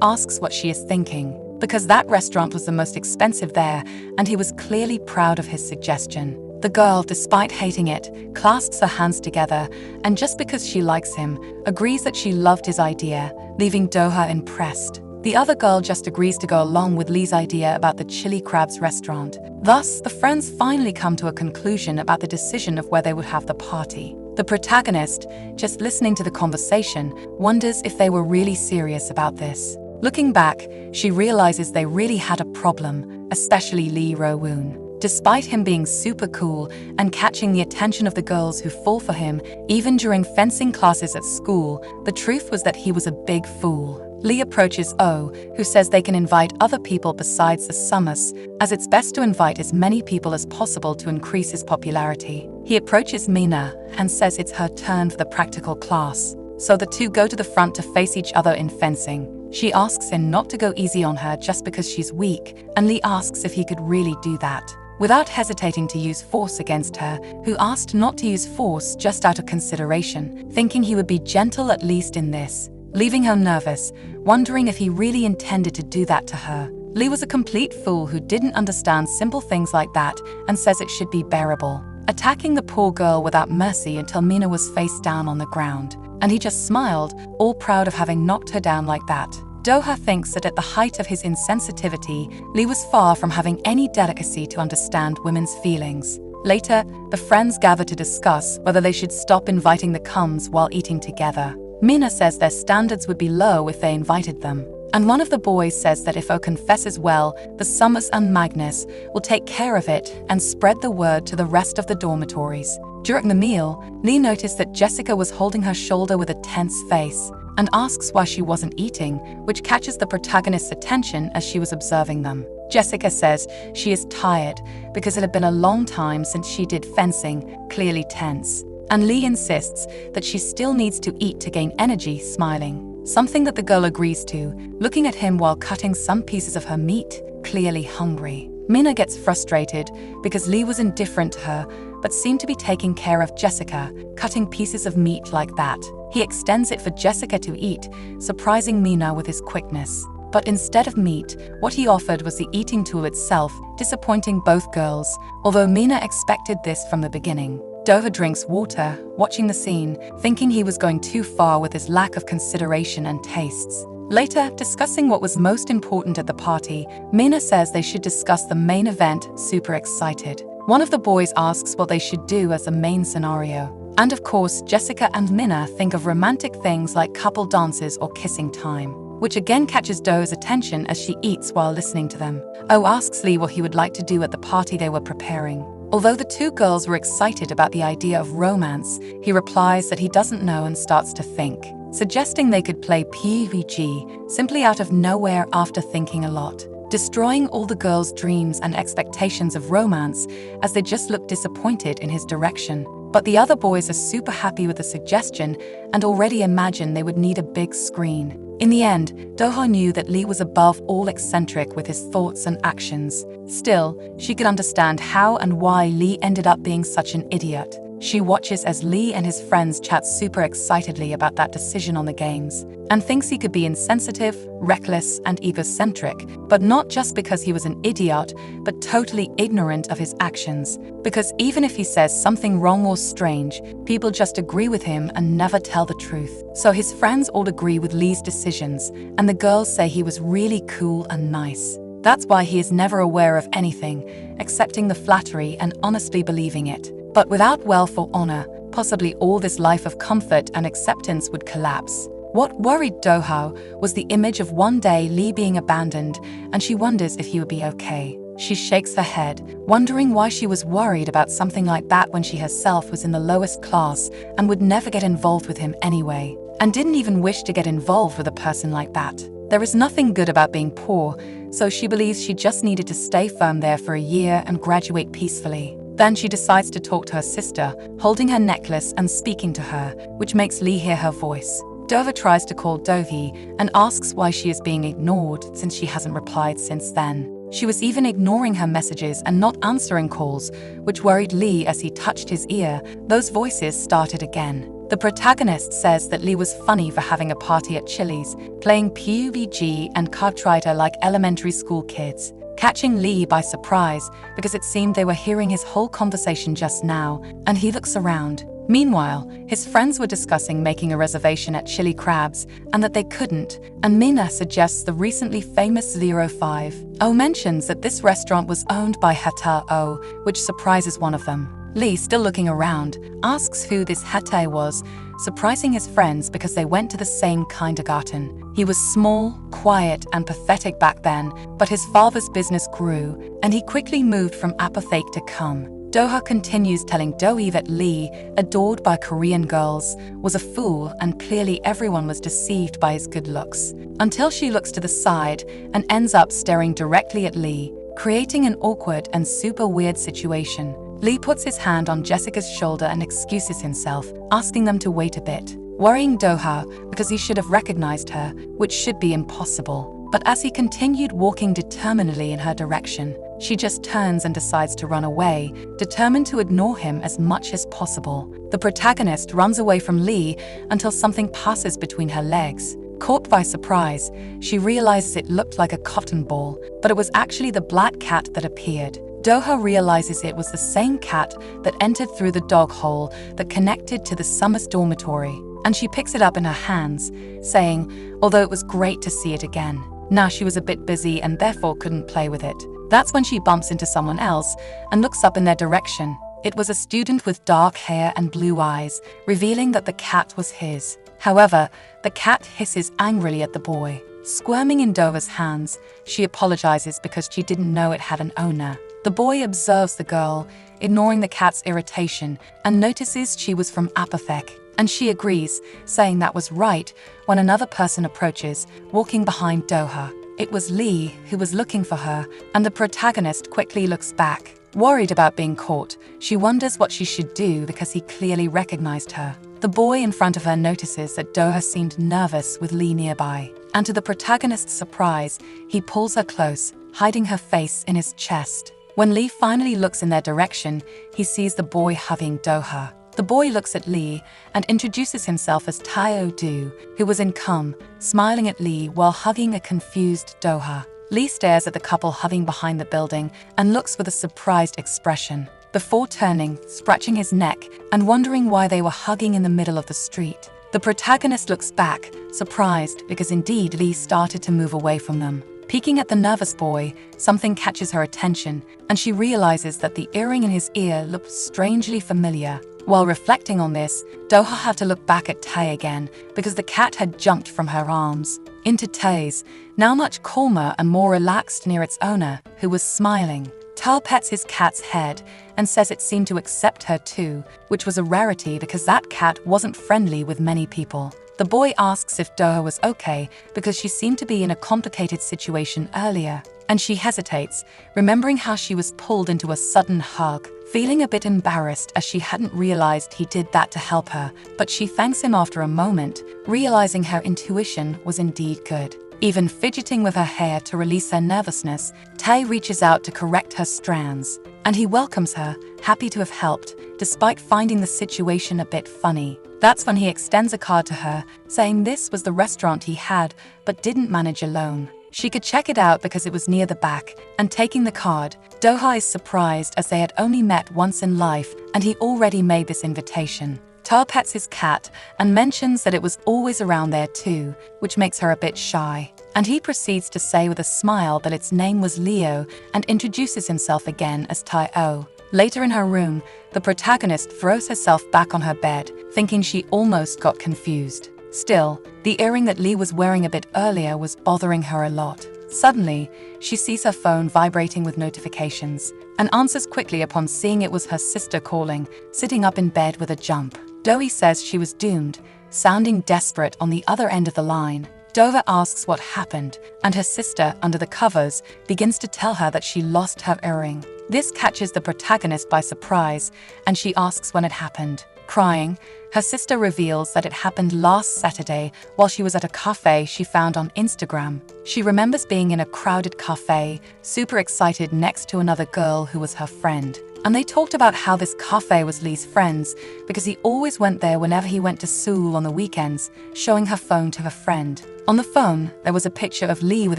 asks what she is thinking, because that restaurant was the most expensive there, and he was clearly proud of his suggestion. The girl, despite hating it, clasps her hands together, and just because she likes him, agrees that she loved his idea, leaving Doha impressed. The other girl just agrees to go along with Lee's idea about the chili crabs restaurant. Thus, the friends finally come to a conclusion about the decision of where they would have the party. The protagonist, just listening to the conversation, wonders if they were really serious about this. Looking back, she realizes they really had a problem, especially Lee Ro-woon. Despite him being super cool and catching the attention of the girls who fall for him, even during fencing classes at school, the truth was that he was a big fool. Lee approaches Oh, who says they can invite other people besides the Summers, as it's best to invite as many people as possible to increase his popularity. He approaches Mina and says it's her turn for the practical class. So the two go to the front to face each other in fencing. She asks him not to go easy on her just because she's weak, and Lee asks if he could really do that. Without hesitating to use force against her, who asked not to use force just out of consideration, thinking he would be gentle at least in this, leaving her nervous, wondering if he really intended to do that to her. Lee was a complete fool who didn't understand simple things like that and says it should be bearable, attacking the poor girl without mercy until Mina was face down on the ground, and he just smiled, all proud of having knocked her down like that. Doha thinks that at the height of his insensitivity, Lee was far from having any delicacy to understand women's feelings. Later, the friends gather to discuss whether they should stop inviting the Kums while eating together. Mina says their standards would be low if they invited them. And one of the boys says that if O confesses well, the Summers and Magnus will take care of it and spread the word to the rest of the dormitories. During the meal, Lee noticed that Jessica was holding her shoulder with a tense face and asks why she wasn't eating, which catches the protagonist's attention as she was observing them. Jessica says she is tired because it had been a long time since she did fencing, clearly tense. And Lee insists that she still needs to eat to gain energy, smiling. Something that the girl agrees to, looking at him while cutting some pieces of her meat, clearly hungry. Mina gets frustrated because Lee was indifferent to her, but seemed to be taking care of Jessica, cutting pieces of meat like that. He extends it for Jessica to eat, surprising Mina with his quickness. But instead of meat, what he offered was the eating tool itself, disappointing both girls, although Mina expected this from the beginning. Doha drinks water, watching the scene, thinking he was going too far with his lack of consideration and tastes. Later, discussing what was most important at the party, Mina says they should discuss the main event, super excited. One of the boys asks what they should do as the main scenario. And of course, Jessica and Mina think of romantic things like couple dances or kissing time, which again catches Doha's attention as she eats while listening to them. Oh asks Lee what he would like to do at the party they were preparing. Although the two girls were excited about the idea of romance, he replies that he doesn't know and starts to think, suggesting they could play PVG simply out of nowhere after thinking a lot, destroying all the girls' dreams and expectations of romance as they just look disappointed in his direction. But the other boys are super happy with the suggestion and already imagine they would need a big screen. In the end, Doha knew that Lee was above all eccentric with his thoughts and actions. Still, she could understand how and why Lee ended up being such an idiot. She watches as Lee and his friends chat super excitedly about that decision on the games, and thinks he could be insensitive, reckless, and egocentric, but not just because he was an idiot, but totally ignorant of his actions. Because even if he says something wrong or strange, people just agree with him and never tell the truth. So his friends all agree with Lee's decisions, and the girls say he was really cool and nice. That's why he is never aware of anything, accepting the flattery and honestly believing it. But without wealth or honor, possibly all this life of comfort and acceptance would collapse. What worried Doha was the image of one day Lee being abandoned, and she wonders if he would be okay. She shakes her head, wondering why she was worried about something like that when she herself was in the lowest class and would never get involved with him anyway. and didn't even wish to get involved with a person like that. There is nothing good about being poor, so she believes she just needed to stay firm there for a year and graduate peacefully. Then she decides to talk to her sister, holding her necklace and speaking to her, which makes Lee hear her voice. Doha tries to call Dovi and asks why she is being ignored since she hasn't replied since then. She was even ignoring her messages and not answering calls, which worried Lee as he touched his ear. Those voices started again. The protagonist says that Lee was funny for having a party at Chili's, playing PUBG and cartwriter like elementary school kids, catching Lee by surprise because it seemed they were hearing his whole conversation just now, and he looks around. Meanwhile, his friends were discussing making a reservation at Chili Crabs and that they couldn't, and Mina suggests the recently famous 05. Oh mentions that this restaurant was owned by Hata Oh, which surprises one of them. Lee, still looking around, asks who this Hate was, surprising his friends because they went to the same kindergarten. He was small, quiet, and pathetic back then, but his father's business grew, and he quickly moved from apathetic to calm. Doha continues telling Doe that Lee, adored by Korean girls, was a fool and clearly everyone was deceived by his good looks, until she looks to the side and ends up staring directly at Lee, creating an awkward and super weird situation. Lee puts his hand on Jessica's shoulder and excuses himself, asking them to wait a bit, worrying Doha because he should have recognized her, which should be impossible. But as he continued walking determinedly in her direction, she just turns and decides to run away, determined to ignore him as much as possible. The protagonist runs away from Lee until something passes between her legs. Caught by surprise, she realizes it looked like a cotton ball, but it was actually the black cat that appeared. Doha realizes it was the same cat that entered through the dog hole that connected to the summer's dormitory, and she picks it up in her hands, saying, although it was great to see it again. Now she was a bit busy and therefore couldn't play with it. That's when she bumps into someone else and looks up in their direction. It was a student with dark hair and blue eyes, revealing that the cat was his. However, the cat hisses angrily at the boy. Squirming in Dova's hands, she apologizes because she didn't know it had an owner. The boy observes the girl, ignoring the cat's irritation, and notices she was from Apethek, and she agrees, saying that was right when another person approaches, walking behind Doha. It was Lee who was looking for her, and the protagonist quickly looks back. Worried about being caught, she wonders what she should do because he clearly recognized her. The boy in front of her notices that Doha seemed nervous with Lee nearby, and to the protagonist's surprise, he pulls her close, hiding her face in his chest. When Lee finally looks in their direction, he sees the boy hugging Doha. The boy looks at Lee and introduces himself as Taeo Do, who was in cum, smiling at Lee while hugging a confused Doha. Lee stares at the couple hugging behind the building and looks with a surprised expression, before turning, scratching his neck, and wondering why they were hugging in the middle of the street. The protagonist looks back, surprised because indeed Lee started to move away from them. Peeking at the nervous boy, something catches her attention, and she realizes that the earring in his ear looked strangely familiar. While reflecting on this, Doha had to look back at Tae again because the cat had jumped from her arms into Tae's, now much calmer and more relaxed near its owner, who was smiling. Tae pets his cat's head and says it seemed to accept her too, which was a rarity because that cat wasn't friendly with many people. The boy asks if Doha was okay because she seemed to be in a complicated situation earlier, and she hesitates, remembering how she was pulled into a sudden hug, feeling a bit embarrassed as she hadn't realized he did that to help her, but she thanks him after a moment, realizing her intuition was indeed good. Even fidgeting with her hair to release her nervousness, Tae reaches out to correct her strands, and he welcomes her, happy to have helped, despite finding the situation a bit funny. That's when he extends a card to her, saying this was the restaurant he had, but didn't manage alone. She could check it out because it was near the back, and taking the card, Doha is surprised as they had only met once in life, and he already made this invitation. Tae pets his cat and mentions that it was always around there too, which makes her a bit shy. And he proceeds to say with a smile that its name was Leo and introduces himself again as Tae-o. Later in her room, the protagonist throws herself back on her bed, thinking she almost got confused. Still, the earring that Lee was wearing a bit earlier was bothering her a lot. Suddenly, she sees her phone vibrating with notifications and answers quickly upon seeing it was her sister calling, sitting up in bed with a jump. Doe says she was doomed, sounding desperate on the other end of the line. Doha asks what happened, and her sister, under the covers, begins to tell her that she lost her earring. This catches the protagonist by surprise, and she asks when it happened. Crying, her sister reveals that it happened last Saturday while she was at a cafe she found on Instagram. She remembers being in a crowded cafe, super excited next to another girl who was her friend. And they talked about how this cafe was Lee's friend's because he always went there whenever he went to Seoul on the weekends, showing her phone to her friend. On the phone, there was a picture of Lee with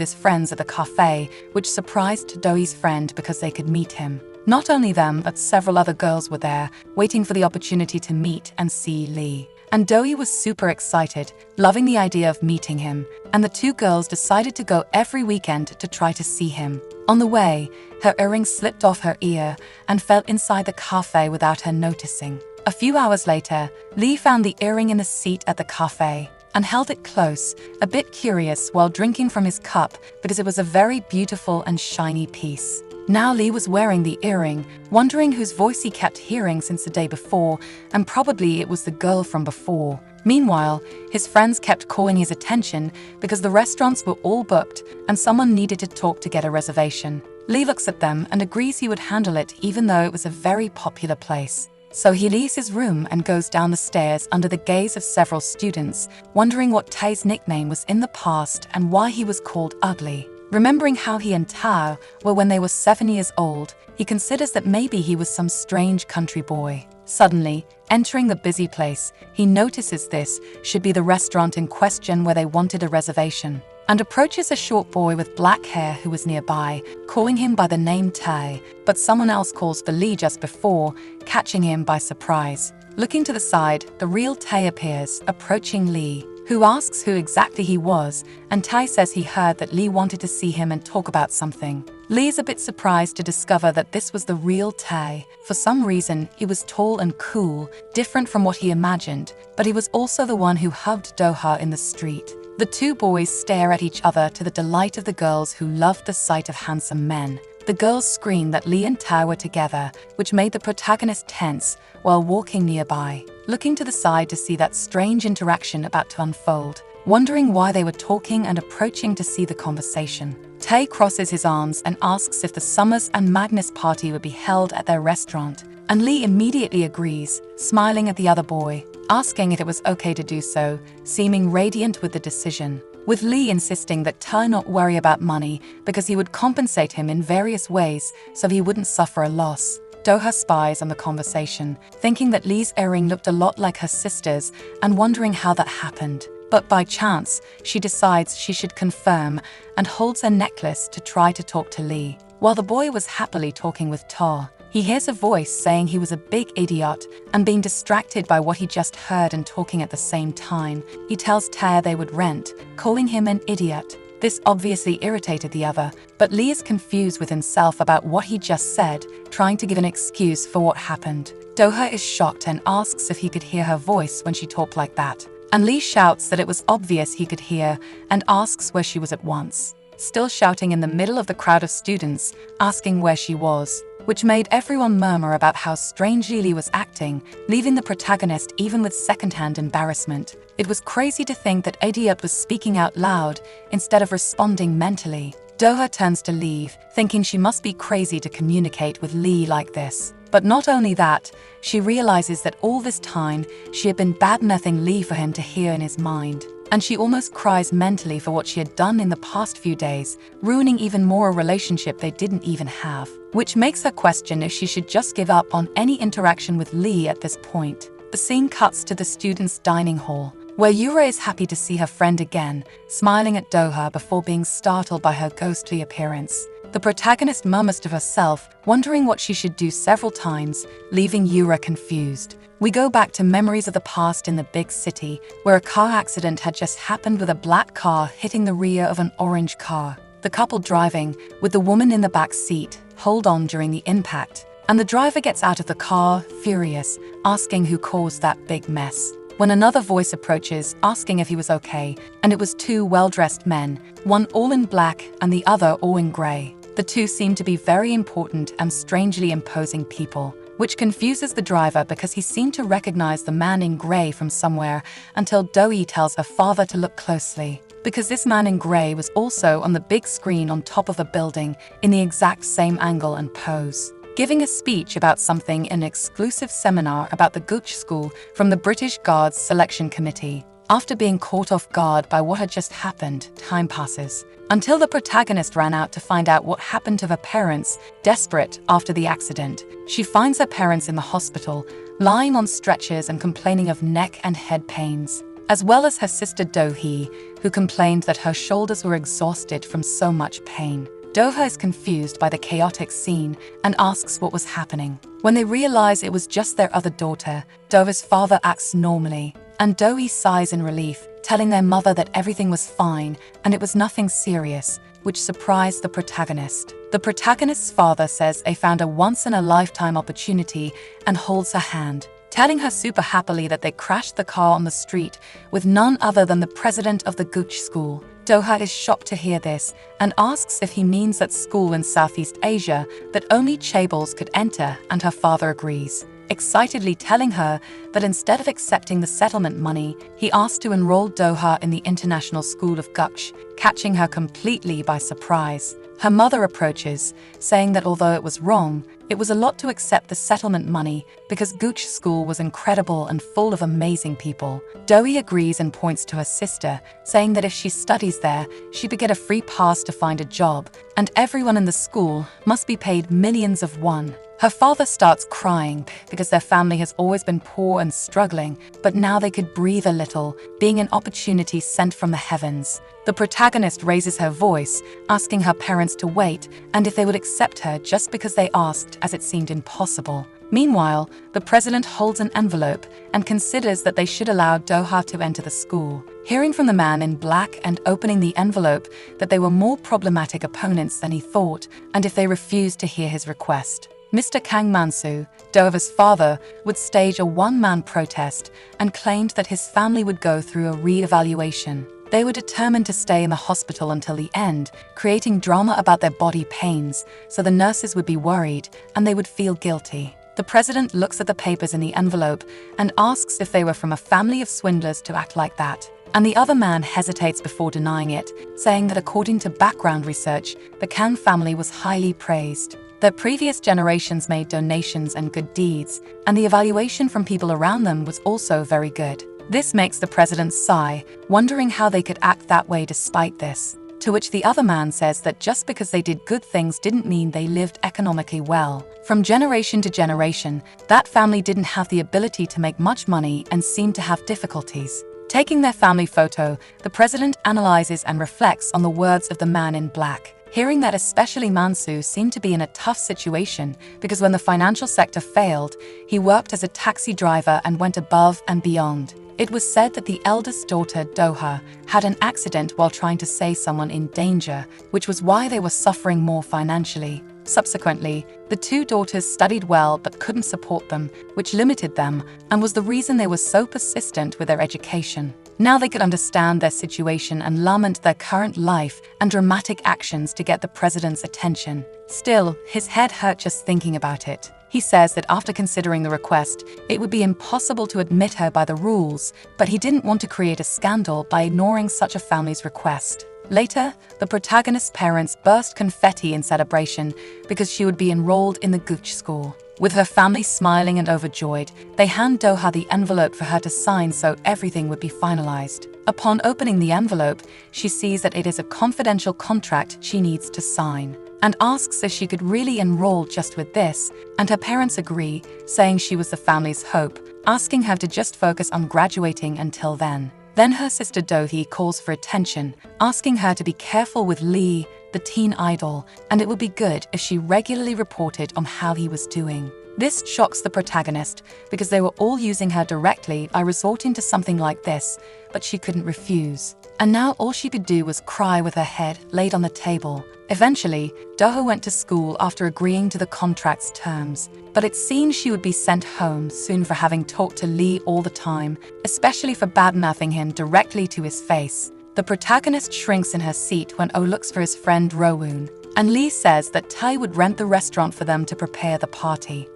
his friends at the cafe, which surprised Dohee's friend because they could meet him. Not only them, but several other girls were there, waiting for the opportunity to meet and see Lee. And Dohee was super excited, loving the idea of meeting him, and the two girls decided to go every weekend to try to see him. On the way, her earring slipped off her ear and fell inside the cafe without her noticing. A few hours later, Lee found the earring in the seat at the cafe and held it close, a bit curious while drinking from his cup because it was a very beautiful and shiny piece. Now Lee was wearing the earring, wondering whose voice he kept hearing since the day before, and probably it was the girl from before. Meanwhile, his friends kept calling his attention because the restaurants were all booked and someone needed to talk to get a reservation. Lee looks at them and agrees he would handle it even though it was a very popular place. So he leaves his room and goes down the stairs under the gaze of several students, wondering what Tae's nickname was in the past and why he was called ugly. Remembering how he and Tae were when they were 7 years old, he considers that maybe he was some strange country boy. Suddenly, entering the busy place, he notices this should be the restaurant in question where they wanted a reservation, and approaches a short boy with black hair who was nearby, calling him by the name Tae, but someone else calls for Lee just before, catching him by surprise. Looking to the side, the real Tae appears, approaching Lee, who asks who exactly he was, and Tae says he heard that Lee wanted to see him and talk about something. Lee's a bit surprised to discover that this was the real Tae. For some reason, he was tall and cool, different from what he imagined, but he was also the one who hugged Doha in the street. The two boys stare at each other to the delight of the girls who loved the sight of handsome men. The girls scream that Lee and Tae were together, which made the protagonist tense while walking nearby, looking to the side to see that strange interaction about to unfold, wondering why they were talking and approaching to see the conversation. Tae crosses his arms and asks if the Summers and Magnus party would be held at their restaurant, and Lee immediately agrees, smiling at the other boy, asking if it was okay to do so, seeming radiant with the decision, with Lee insisting that Tae not worry about money because he would compensate him in various ways so he wouldn't suffer a loss. Doha spies on the conversation, thinking that Lee's earring looked a lot like her sister's and wondering how that happened. But by chance, she decides she should confirm and holds her necklace to try to talk to Lee. While the boy was happily talking with Tae, he hears a voice saying he was a big idiot, and being distracted by what he just heard and talking at the same time, he tells Tae they would rent, calling him an idiot. This obviously irritated the other, but Lee is confused with himself about what he just said, trying to give an excuse for what happened. Doha is shocked and asks if he could hear her voice when she talked like that, and Lee shouts that it was obvious he could hear and asks where she was at once, still shouting in the middle of the crowd of students, asking where she was, which made everyone murmur about how strangely Lee was acting, leaving the protagonist even with secondhand embarrassment. It was crazy to think that idiot was speaking out loud instead of responding mentally. Doha turns to leave, thinking she must be crazy to communicate with Lee like this. But not only that, she realizes that all this time she had been bad-mouthing Lee for him to hear in his mind. And she almost cries mentally for what she had done in the past few days, ruining even more a relationship they didn't even have, which makes her question if she should just give up on any interaction with Lee at this point. The scene cuts to the students' dining hall, where Yura is happy to see her friend again, smiling at Doha before being startled by her ghostly appearance. The protagonist murmurs to herself, wondering what she should do several times, leaving Yura confused. We go back to memories of the past in the big city, where a car accident had just happened with a black car hitting the rear of an orange car. The couple driving, with the woman in the back seat, hold on during the impact, and the driver gets out of the car, furious, asking who caused that big mess. When another voice approaches, asking if he was okay, and it was two well-dressed men, one all in black and the other all in grey. The two seemed to be very important and strangely imposing people. which confuses the driver because he seemed to recognize the man in grey from somewhere until Do-hee tells her father to look closely, because this man in grey was also on the big screen on top of a building in the exact same angle and pose, giving a speech about something in an exclusive seminar about the Gooch School from the British Guards Selection Committee. After being caught off guard by what had just happened, time passes, until the protagonist ran out to find out what happened to her parents. Desperate after the accident, she finds her parents in the hospital, lying on stretchers and complaining of neck and head pains, as well as her sister Do-hee, who complained that her shoulders were exhausted from so much pain. Do-hee is confused by the chaotic scene and asks what was happening. When they realize it was just their other daughter, Do-hee's father acts normally, and Do-hee sighs in relief, telling their mother that everything was fine and it was nothing serious, which surprised the protagonist. The protagonist's father says they found a once-in-a-lifetime opportunity and holds her hand, telling her super happily that they crashed the car on the street with none other than the president of the Gooch School. Do-hee is shocked to hear this and asks if he means that school in Southeast Asia that only chaebols could enter, and her father agrees, excitedly telling her that instead of accepting the settlement money, he asked to enroll Do-hee in the International School of Gooch, catching her completely by surprise. Her mother approaches, saying that although it was wrong, it was a lot to accept the settlement money because Gooch School was incredible and full of amazing people. Do-hee agrees and points to her sister, saying that if she studies there, she could get a free pass to find a job, and everyone in the school must be paid millions of won. Her father starts crying because their family has always been poor and struggling, but now they could breathe a little, being an opportunity sent from the heavens. The protagonist raises her voice, asking her parents to wait and if they would accept her just because they asked, as it seemed impossible. Meanwhile, the president holds an envelope and considers that they should allow Do-hee to enter the school, hearing from the man in black and opening the envelope that they were more problematic opponents than he thought, and if they refused to hear his request, Mr. Kang Man-soo, Do-hee's father, would stage a one-man protest and claimed that his family would go through a re-evaluation. They were determined to stay in the hospital until the end, creating drama about their body pains, so the nurses would be worried and they would feel guilty. The president looks at the papers in the envelope and asks if they were from a family of swindlers to act like that, and the other man hesitates before denying it, saying that according to background research, the Kang family was highly praised. Their previous generations made donations and good deeds, and the evaluation from people around them was also very good. This makes the president sigh, wondering how they could act that way despite this, to which the other man says that just because they did good things didn't mean they lived economically well. From generation to generation, that family didn't have the ability to make much money and seemed to have difficulties. Taking their family photo, the president analyzes and reflects on the words of the man in black, hearing that especially Man-soo seemed to be in a tough situation because when the financial sector failed, he worked as a taxi driver and went above and beyond. It was said that the eldest daughter, Do-hee, had an accident while trying to save someone in danger, which was why they were suffering more financially. Subsequently, the two daughters studied well but couldn't support them, which limited them and was the reason they were so persistent with their education. Now they could understand their situation and lament their current life and dramatic actions to get the president's attention. Still, his head hurt just thinking about it. He says that after considering the request, it would be impossible to admit her by the rules, but he didn't want to create a scandal by ignoring such a family's request. Later, the protagonist's parents burst confetti in celebration because she would be enrolled in the Gooch School. With her family smiling and overjoyed, they hand Do-hee the envelope for her to sign so everything would be finalized. Upon opening the envelope, she sees that it is a confidential contract she needs to sign, and asks if she could really enroll just with this, and her parents agree, saying she was the family's hope, asking her to just focus on graduating until then. Then her sister Do-hee calls for attention, asking her to be careful with Lee, the teen idol, and it would be good if she regularly reported on how he was doing. This shocks the protagonist because they were all using her directly by resorting to something like this, but she couldn't refuse. And now all she could do was cry with her head laid on the table. Eventually, Do-hee went to school after agreeing to the contract's terms, but it seemed she would be sent home soon for having talked to Lee all the time, especially for badmouthing him directly to his face. The protagonist shrinks in her seat when Oh looks for his friend Rowoon, and Lee says that Tai would rent the restaurant for them to prepare the party.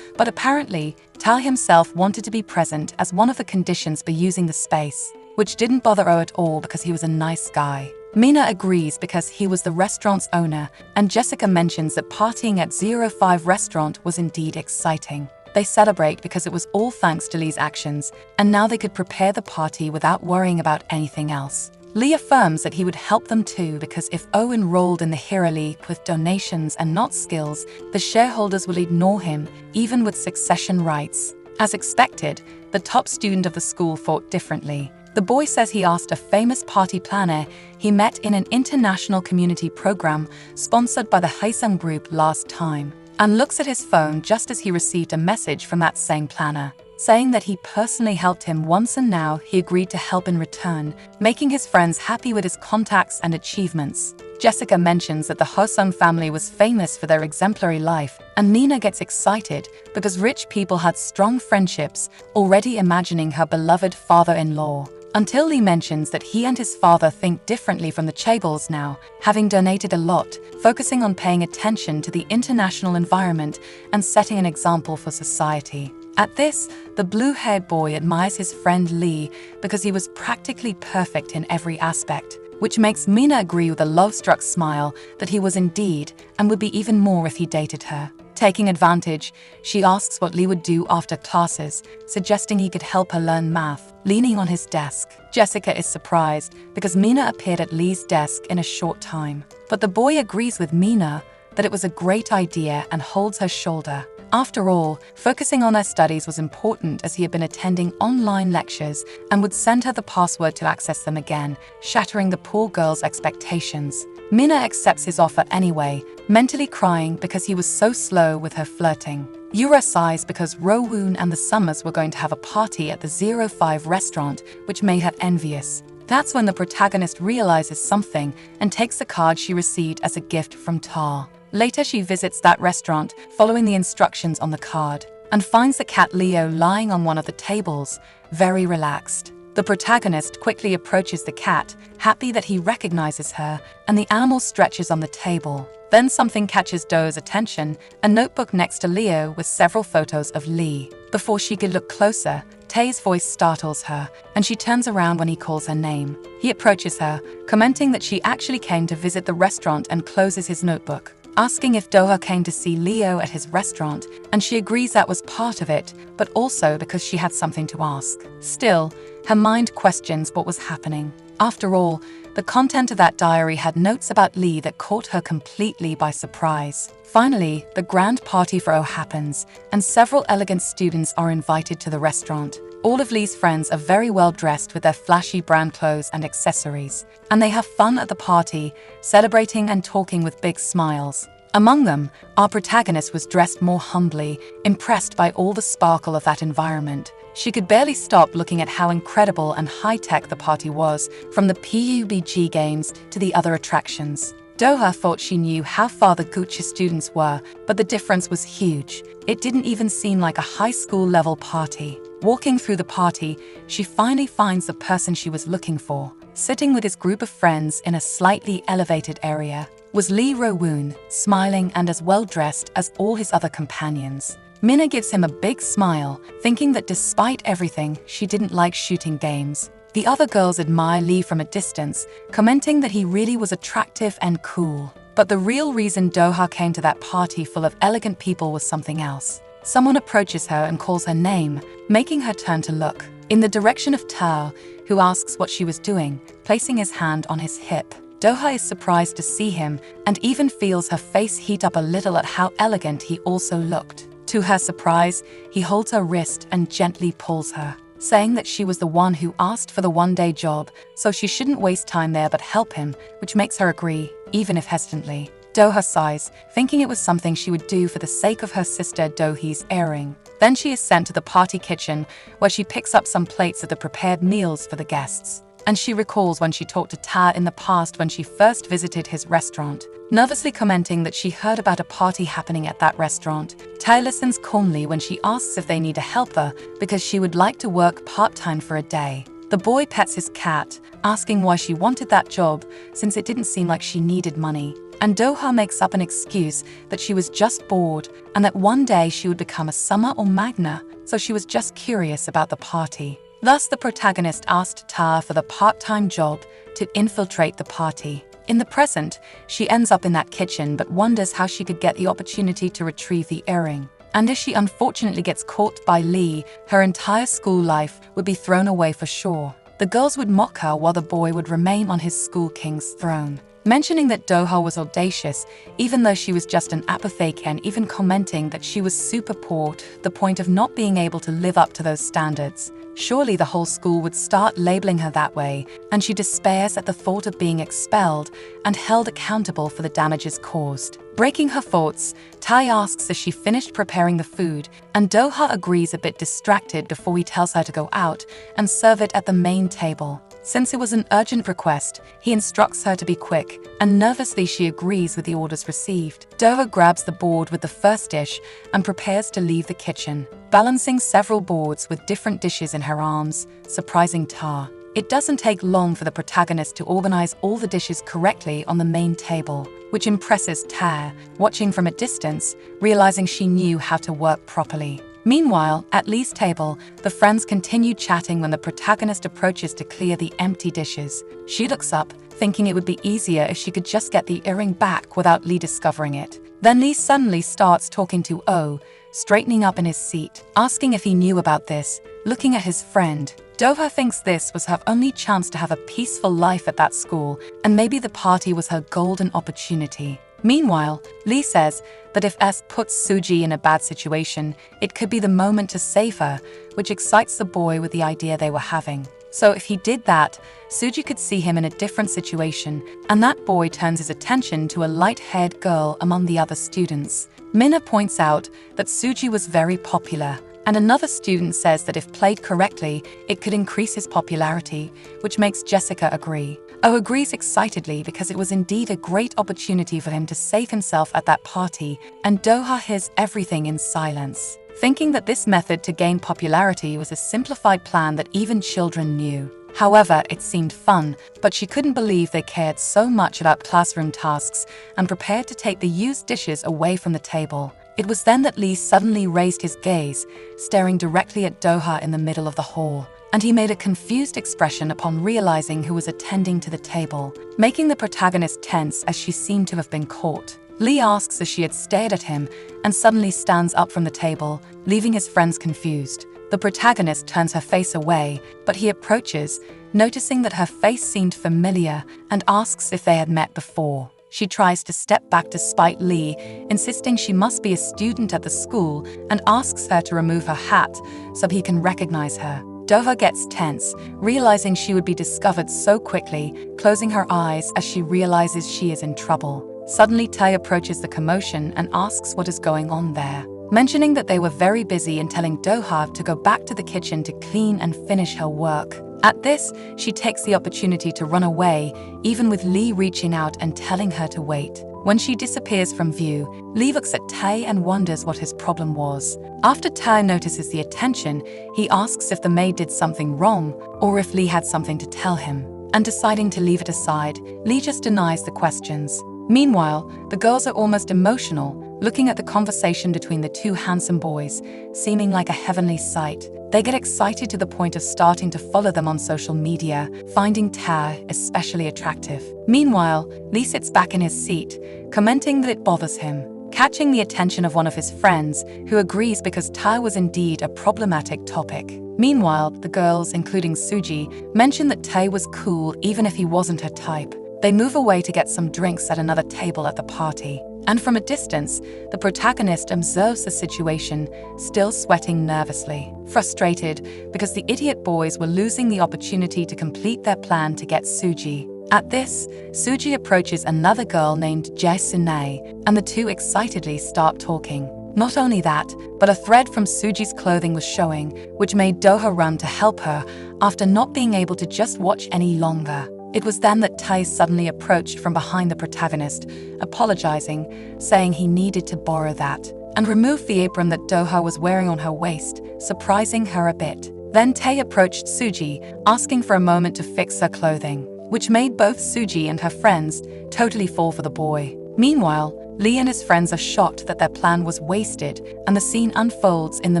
but apparently, Ta himself wanted to be present as one of the conditions for using the space, which didn't bother Oh at all because he was a nice guy. Mina agrees because he was the restaurant's owner, and Jessica mentions that partying at 05 restaurant was indeed exciting. They celebrate because it was all thanks to Lee's actions, and now they could prepare the party without worrying about anything else. Lee affirms that he would help them too because if O enrolled in the Hero League with donations and not skills, the shareholders will ignore him, even with succession rights. As expected, the top student of the school thought differently. The boy says he asked a famous party planner he met in an international community program sponsored by the Haesung Group last time, and looks at his phone just as he received a message from that same planner, saying that he personally helped him once and now he agreed to help in return, making his friends happy with his contacts and achievements. Jessica mentions that the Haesung family was famous for their exemplary life, and Nina gets excited because rich people had strong friendships, already imagining her beloved father-in-law. Until Lee mentions that he and his father think differently from the chaebols now, having donated a lot, focusing on paying attention to the international environment and setting an example for society. At this, the blue-haired boy admires his friend Lee because he was practically perfect in every aspect, which makes Mina agree with a love-struck smile that he was indeed, and would be even more if he dated her. Taking advantage, she asks what Lee would do after classes, suggesting he could help her learn math, leaning on his desk. Jessica is surprised because Mina appeared at Lee's desk in a short time. But the boy agrees with Mina that it was a great idea and holds her shoulder. After all, focusing on her studies was important as he had been attending online lectures and would send her the password to access them again, shattering the poor girl's expectations. Mina accepts his offer anyway, mentally crying because he was so slow with her flirting. Yura sighs because Rowoon and the Summers were going to have a party at the 05 restaurant, which made her envious. That's when the protagonist realizes something and takes the card she received as a gift from Tar. Later, she visits that restaurant, following the instructions on the card, and finds the cat Leo lying on one of the tables, very relaxed. The protagonist quickly approaches the cat, happy that he recognizes her, and the animal stretches on the table. Then something catches Do's attention, a notebook next to Leo with several photos of Lee. Before she could look closer, Tae's voice startles her, and she turns around when he calls her name. He approaches her, commenting that she actually came to visit the restaurant and closes his notebook, asking if Doha came to see Leo at his restaurant, and she agrees that was part of it, but also because she had something to ask. Still, her mind questions what was happening. After all, the content of that diary had notes about Lee that caught her completely by surprise. Finally, the grand party for O happens, and several elegant students are invited to the restaurant. All of Lee's friends are very well dressed with their flashy brand clothes and accessories, and they have fun at the party, celebrating and talking with big smiles. Among them, our protagonist was dressed more humbly, impressed by all the sparkle of that environment. She could barely stop looking at how incredible and high-tech the party was, from the PUBG games to the other attractions. Doha thought she knew how far the Gucci students were, but the difference was huge. It didn't even seem like a high school-level party. Walking through the party, she finally finds the person she was looking for. Sitting with his group of friends in a slightly elevated area was Lee Rowoon, smiling and as well-dressed as all his other companions. Mina gives him a big smile, thinking that despite everything, she didn't like shooting games. The other girls admire Lee from a distance, commenting that he really was attractive and cool. But the real reason Doha came to that party full of elegant people was something else. Someone approaches her and calls her name, making her turn to look in the direction of Tao, who asks what she was doing, placing his hand on his hip. Doha is surprised to see him and even feels her face heat up a little at how elegant he also looked. To her surprise, he holds her wrist and gently pulls her, saying that she was the one who asked for the one-day job, so she shouldn't waste time there but help him, which makes her agree, even if hesitantly. Doha sighs, thinking it was something she would do for the sake of her sister Dohee's airing. Then she is sent to the party kitchen, where she picks up some plates of the prepared meals for the guests. And she recalls when she talked to Ta in the past when she first visited his restaurant, nervously commenting that she heard about a party happening at that restaurant. Ta listens calmly when she asks if they need a helper because she would like to work part-time for a day. The boy pets his cat, asking why she wanted that job since it didn't seem like she needed money. And Do-ha makes up an excuse that she was just bored and that one day she would become a summer or magna, so she was just curious about the party. Thus, the protagonist asked Ta for the part-time job to infiltrate the party. In the present, she ends up in that kitchen but wonders how she could get the opportunity to retrieve the earring. And if she unfortunately gets caught by Lee, her entire school life would be thrown away for sure. The girls would mock her while the boy would remain on his school king's throne. Mentioning that Do-ha was audacious, even though she was just an apotheke, and even commenting that she was super poor to the point of not being able to live up to those standards. Surely the whole school would start labeling her that way, and she despairs at the thought of being expelled and held accountable for the damages caused. Breaking her thoughts, Tai asks if she finished preparing the food, and Do-ha agrees, a bit distracted, before he tells her to go out and serve it at the main table. Since it was an urgent request, he instructs her to be quick, and nervously she agrees with the orders received. Do-ha grabs the board with the first dish and prepares to leave the kitchen, balancing several boards with different dishes in her arms, surprising Ta. It doesn't take long for the protagonist to organize all the dishes correctly on the main table, which impresses Ta, watching from a distance, realizing she knew how to work properly. Meanwhile, at Lee's table, the friends continue chatting when the protagonist approaches to clear the empty dishes. She looks up, thinking it would be easier if she could just get the earring back without Lee discovering it. Then Lee suddenly starts talking to Oh, straightening up in his seat, asking if he knew about this, looking at his friend. Do-ha thinks this was her only chance to have a peaceful life at that school, and maybe the party was her golden opportunity. Meanwhile, Lee says that if S puts Suji in a bad situation, it could be the moment to save her, which excites the boy with the idea they were having. So if he did that, Suji could see him in a different situation, and that boy turns his attention to a light-haired girl among the other students. Minna points out that Suji was very popular, and another student says that if played correctly, it could increase his popularity, which makes Jessica agree. Oh agrees excitedly because it was indeed a great opportunity for him to save himself at that party, and Do-ha hears everything in silence, thinking that this method to gain popularity was a simplified plan that even children knew. However, it seemed fun, but she couldn't believe they cared so much about classroom tasks and prepared to take the used dishes away from the table. It was then that Lee suddenly raised his gaze, staring directly at Do-ha in the middle of the hall, and he made a confused expression upon realizing who was attending to the table, making the protagonist tense as she seemed to have been caught. Lee asks if she had stared at him and suddenly stands up from the table, leaving his friends confused. The protagonist turns her face away, but he approaches, noticing that her face seemed familiar, and asks if they had met before. She tries to step back despite Lee, insisting she must be a student at the school, and asks her to remove her hat so he can recognize her. Do-ha gets tense, realizing she would be discovered so quickly, closing her eyes as she realizes she is in trouble. Suddenly, Tai approaches the commotion and asks what is going on there, mentioning that they were very busy and telling Do-ha to go back to the kitchen to clean and finish her work. At this, she takes the opportunity to run away, even with Lee reaching out and telling her to wait. When she disappears from view, Lee looks at Tai and wonders what his problem was. After Tai notices the attention, he asks if the maid did something wrong or if Lee had something to tell him. And deciding to leave it aside, Lee just denies the questions. Meanwhile, the girls are almost emotional, looking at the conversation between the two handsome boys, seeming like a heavenly sight. They get excited to the point of starting to follow them on social media, finding Tai especially attractive. Meanwhile, Lee sits back in his seat, commenting that it bothers him, catching the attention of one of his friends, who agrees because Tai was indeed a problematic topic. Meanwhile, the girls, including Suji, mention that Tai was cool even if he wasn't her type. They move away to get some drinks at another table at the party. And from a distance, the protagonist observes the situation, still sweating nervously, frustrated because the idiot boys were losing the opportunity to complete their plan to get Suji. At this, Suji approaches another girl named Jae-sune, and the two excitedly start talking. Not only that, but a thread from Suji's clothing was showing, which made Do-ha run to help her after not being able to just watch any longer. It was then that Tai suddenly approached from behind the protagonist, apologizing, saying he needed to borrow that, and removed the apron that Do-ha was wearing on her waist, surprising her a bit. Then Tae approached Suji, asking for a moment to fix her clothing, which made both Suji and her friends totally fall for the boy. Meanwhile, Lee and his friends are shocked that their plan was wasted, and the scene unfolds in the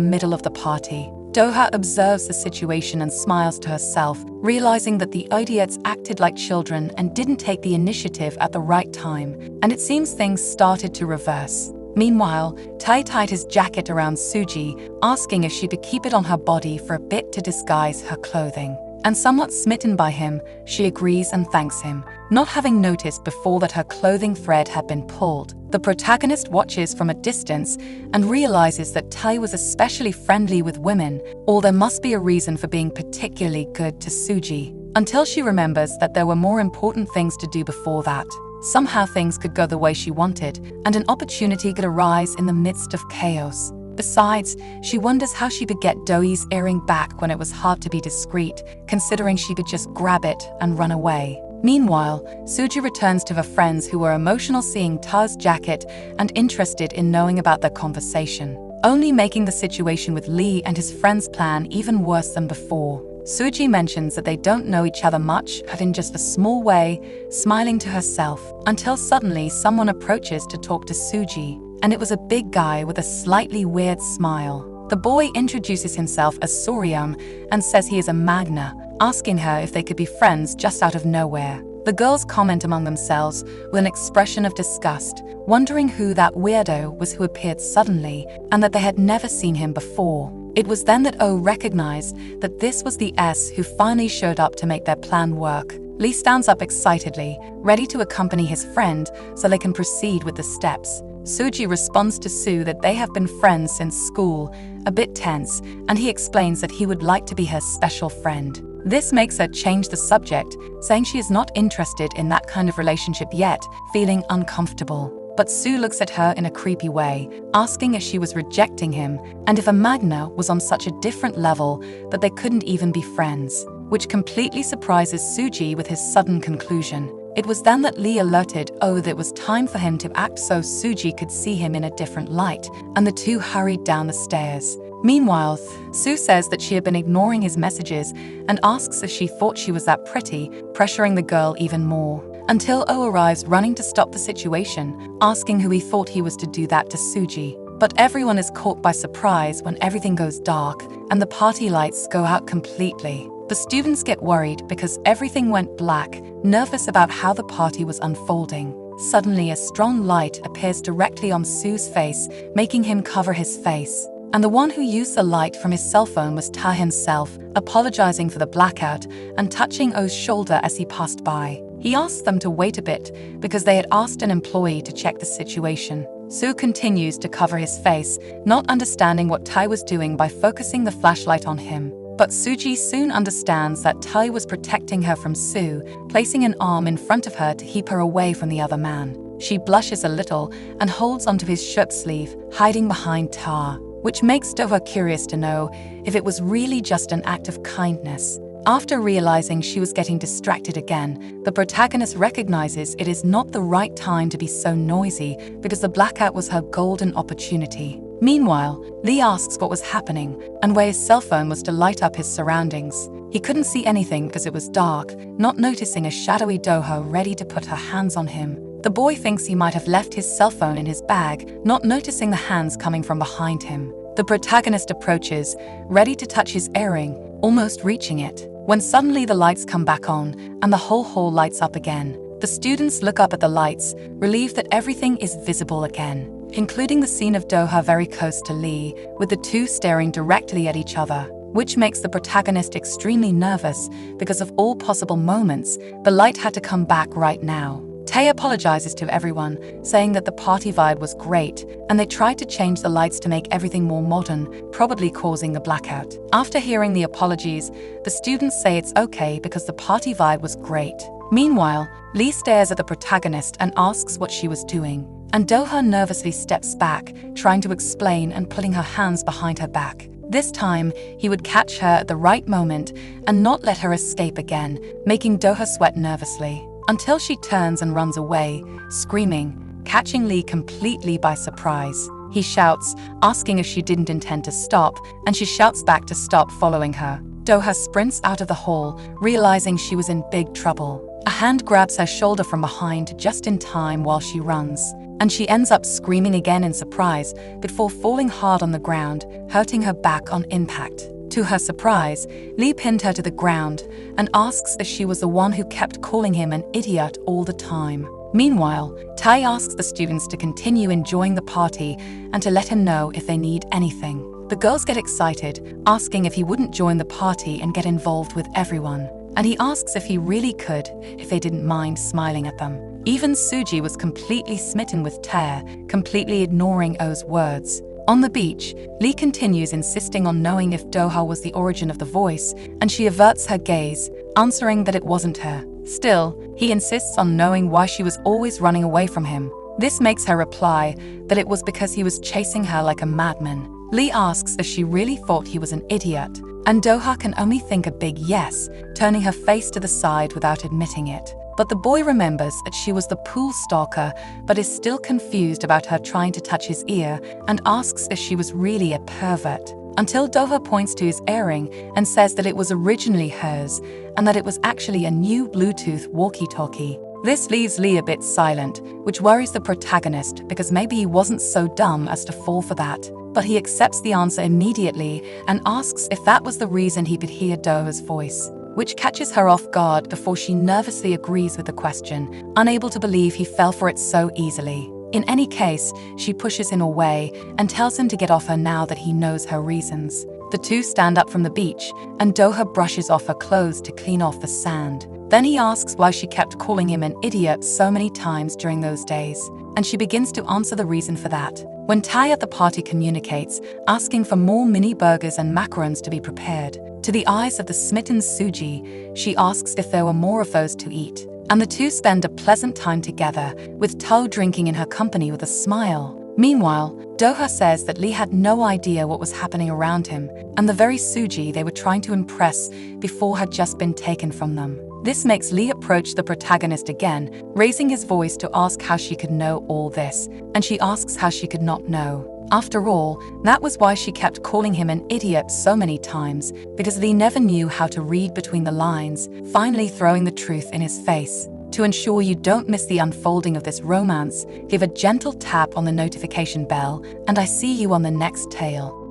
middle of the party. Doha observes the situation and smiles to herself, realizing that the idiots acted like children and didn't take the initiative at the right time, and it seems things started to reverse. Meanwhile, Tae tied his jacket around Suji, asking if she could keep it on her body for a bit to disguise her clothing. And somewhat smitten by him, she agrees and thanks him, not having noticed before that her clothing thread had been pulled. The protagonist watches from a distance and realizes that Tae was especially friendly with women, or there must be a reason for being particularly good to Suji, until she remembers that there were more important things to do before that. Somehow things could go the way she wanted, and an opportunity could arise in the midst of chaos. Besides, she wonders how she could get Doi's earring back when it was hard to be discreet, considering she could just grab it and run away. Meanwhile, Suji returns to her friends who were emotional seeing Ta's jacket and interested in knowing about their conversation, only making the situation with Lee and his friends' plan even worse than before. Suji mentions that they don't know each other much, but in just a small way, smiling to herself, until suddenly someone approaches to talk to Suji, and it was a big guy with a slightly weird smile. The boy introduces himself as Soryam and says he is a Magna, asking her if they could be friends just out of nowhere. The girls comment among themselves with an expression of disgust, wondering who that weirdo was who appeared suddenly and that they had never seen him before. It was then that O recognized that this was the S who finally showed up to make their plan work. Lee stands up excitedly, ready to accompany his friend so they can proceed with the steps. Suji responds to Sue that they have been friends since school, a bit tense, and he explains that he would like to be her special friend. This makes her change the subject, saying she is not interested in that kind of relationship yet, feeling uncomfortable. But Sue looks at her in a creepy way, asking if she was rejecting him and if a Magna was on such a different level that they couldn't even be friends, which completely surprises Suji with his sudden conclusion. It was then that Lee alerted O that it was time for him to act so Suji could see him in a different light, and the two hurried down the stairs. Meanwhile, Sue says that she had been ignoring his messages and asks if she thought she was that pretty, pressuring the girl even more, until O arrives running to stop the situation, asking who he thought he was to do that to Suji. But everyone is caught by surprise when everything goes dark and the party lights go out completely. The students get worried because everything went black, nervous about how the party was unfolding. Suddenly, a strong light appears directly on Sue's face, making him cover his face. And the one who used the light from his cell phone was Ta himself, apologizing for the blackout and touching O's shoulder as he passed by. He asked them to wait a bit because they had asked an employee to check the situation. Sue continues to cover his face, not understanding what Tai was doing by focusing the flashlight on him. But Suji soon understands that Tai was protecting her from Sue, placing an arm in front of her to keep her away from the other man. She blushes a little and holds onto his shirt sleeve, hiding behind Ta, which makes Doha curious to know if it was really just an act of kindness. After realizing she was getting distracted again, the protagonist recognizes it is not the right time to be so noisy because the blackout was her golden opportunity. Meanwhile, Lee asks what was happening and where his cell phone was to light up his surroundings. He couldn't see anything because it was dark, not noticing a shadowy Doha ready to put her hands on him. The boy thinks he might have left his cell phone in his bag, not noticing the hands coming from behind him. The protagonist approaches, ready to touch his earring, almost reaching it, when suddenly the lights come back on and the whole hall lights up again. The students look up at the lights, relieved that everything is visible again, including the scene of Doha very close to Lee, with the two staring directly at each other, which makes the protagonist extremely nervous because of all possible moments, the light had to come back right now. Tae apologizes to everyone, saying that the party vibe was great, and they tried to change the lights to make everything more modern, probably causing the blackout. After hearing the apologies, the students say it's okay because the party vibe was great. Meanwhile, Lee stares at the protagonist and asks what she was doing, and Doha nervously steps back, trying to explain and putting her hands behind her back. This time, he would catch her at the right moment and not let her escape again, making Doha sweat nervously, until she turns and runs away, screaming, catching Lee completely by surprise. He shouts, asking if she didn't intend to stop, and she shouts back to stop following her. Do-ha sprints out of the hall, realizing she was in big trouble. A hand grabs her shoulder from behind just in time while she runs, and she ends up screaming again in surprise before falling hard on the ground, hurting her back on impact. To her surprise, Lee pinned her to the ground and asks if she was the one who kept calling him an idiot all the time. Meanwhile, Tai asks the students to continue enjoying the party and to let him know if they need anything. The girls get excited, asking if he wouldn't join the party and get involved with everyone. And he asks if he really could, if they didn't mind smiling at them. Even Suji was completely smitten with Tae, completely ignoring Oh's words. On the beach, Lee continues insisting on knowing if Do-ha was the origin of the voice, and she averts her gaze, answering that it wasn't her. Still, he insists on knowing why she was always running away from him. This makes her reply that it was because he was chasing her like a madman. Lee asks if she really thought he was an idiot, and Do-ha can only think a big yes, turning her face to the side without admitting it. But the boy remembers that she was the pool stalker, but is still confused about her trying to touch his ear and asks if she was really a pervert. Until Do-ha points to his earring and says that it was originally hers and that it was actually a new Bluetooth walkie-talkie. This leaves Lee a bit silent, which worries the protagonist because maybe he wasn't so dumb as to fall for that. But he accepts the answer immediately and asks if that was the reason he could hear Do-ha's voice, which catches her off guard before she nervously agrees with the question, unable to believe he fell for it so easily. In any case, she pushes him away and tells him to get off her now that he knows her reasons. The two stand up from the beach, and Do-ha brushes off her clothes to clean off the sand. Then he asks why she kept calling him an idiot so many times during those days, and she begins to answer the reason for that. When Tai at the party communicates, asking for more mini burgers and macarons to be prepared, to the eyes of the smitten Suji, she asks if there were more of those to eat. And the two spend a pleasant time together, with To drinking in her company with a smile. Meanwhile, Do-ha says that Lee had no idea what was happening around him, and the very Suji they were trying to impress before had just been taken from them. This makes Lee approach the protagonist again, raising his voice to ask how she could know all this, and she asks how she could not know. After all, that was why she kept calling him an idiot so many times, because Lee never knew how to read between the lines, finally throwing the truth in his face. To ensure you don't miss the unfolding of this romance, give a gentle tap on the notification bell, and I see you on the next tale.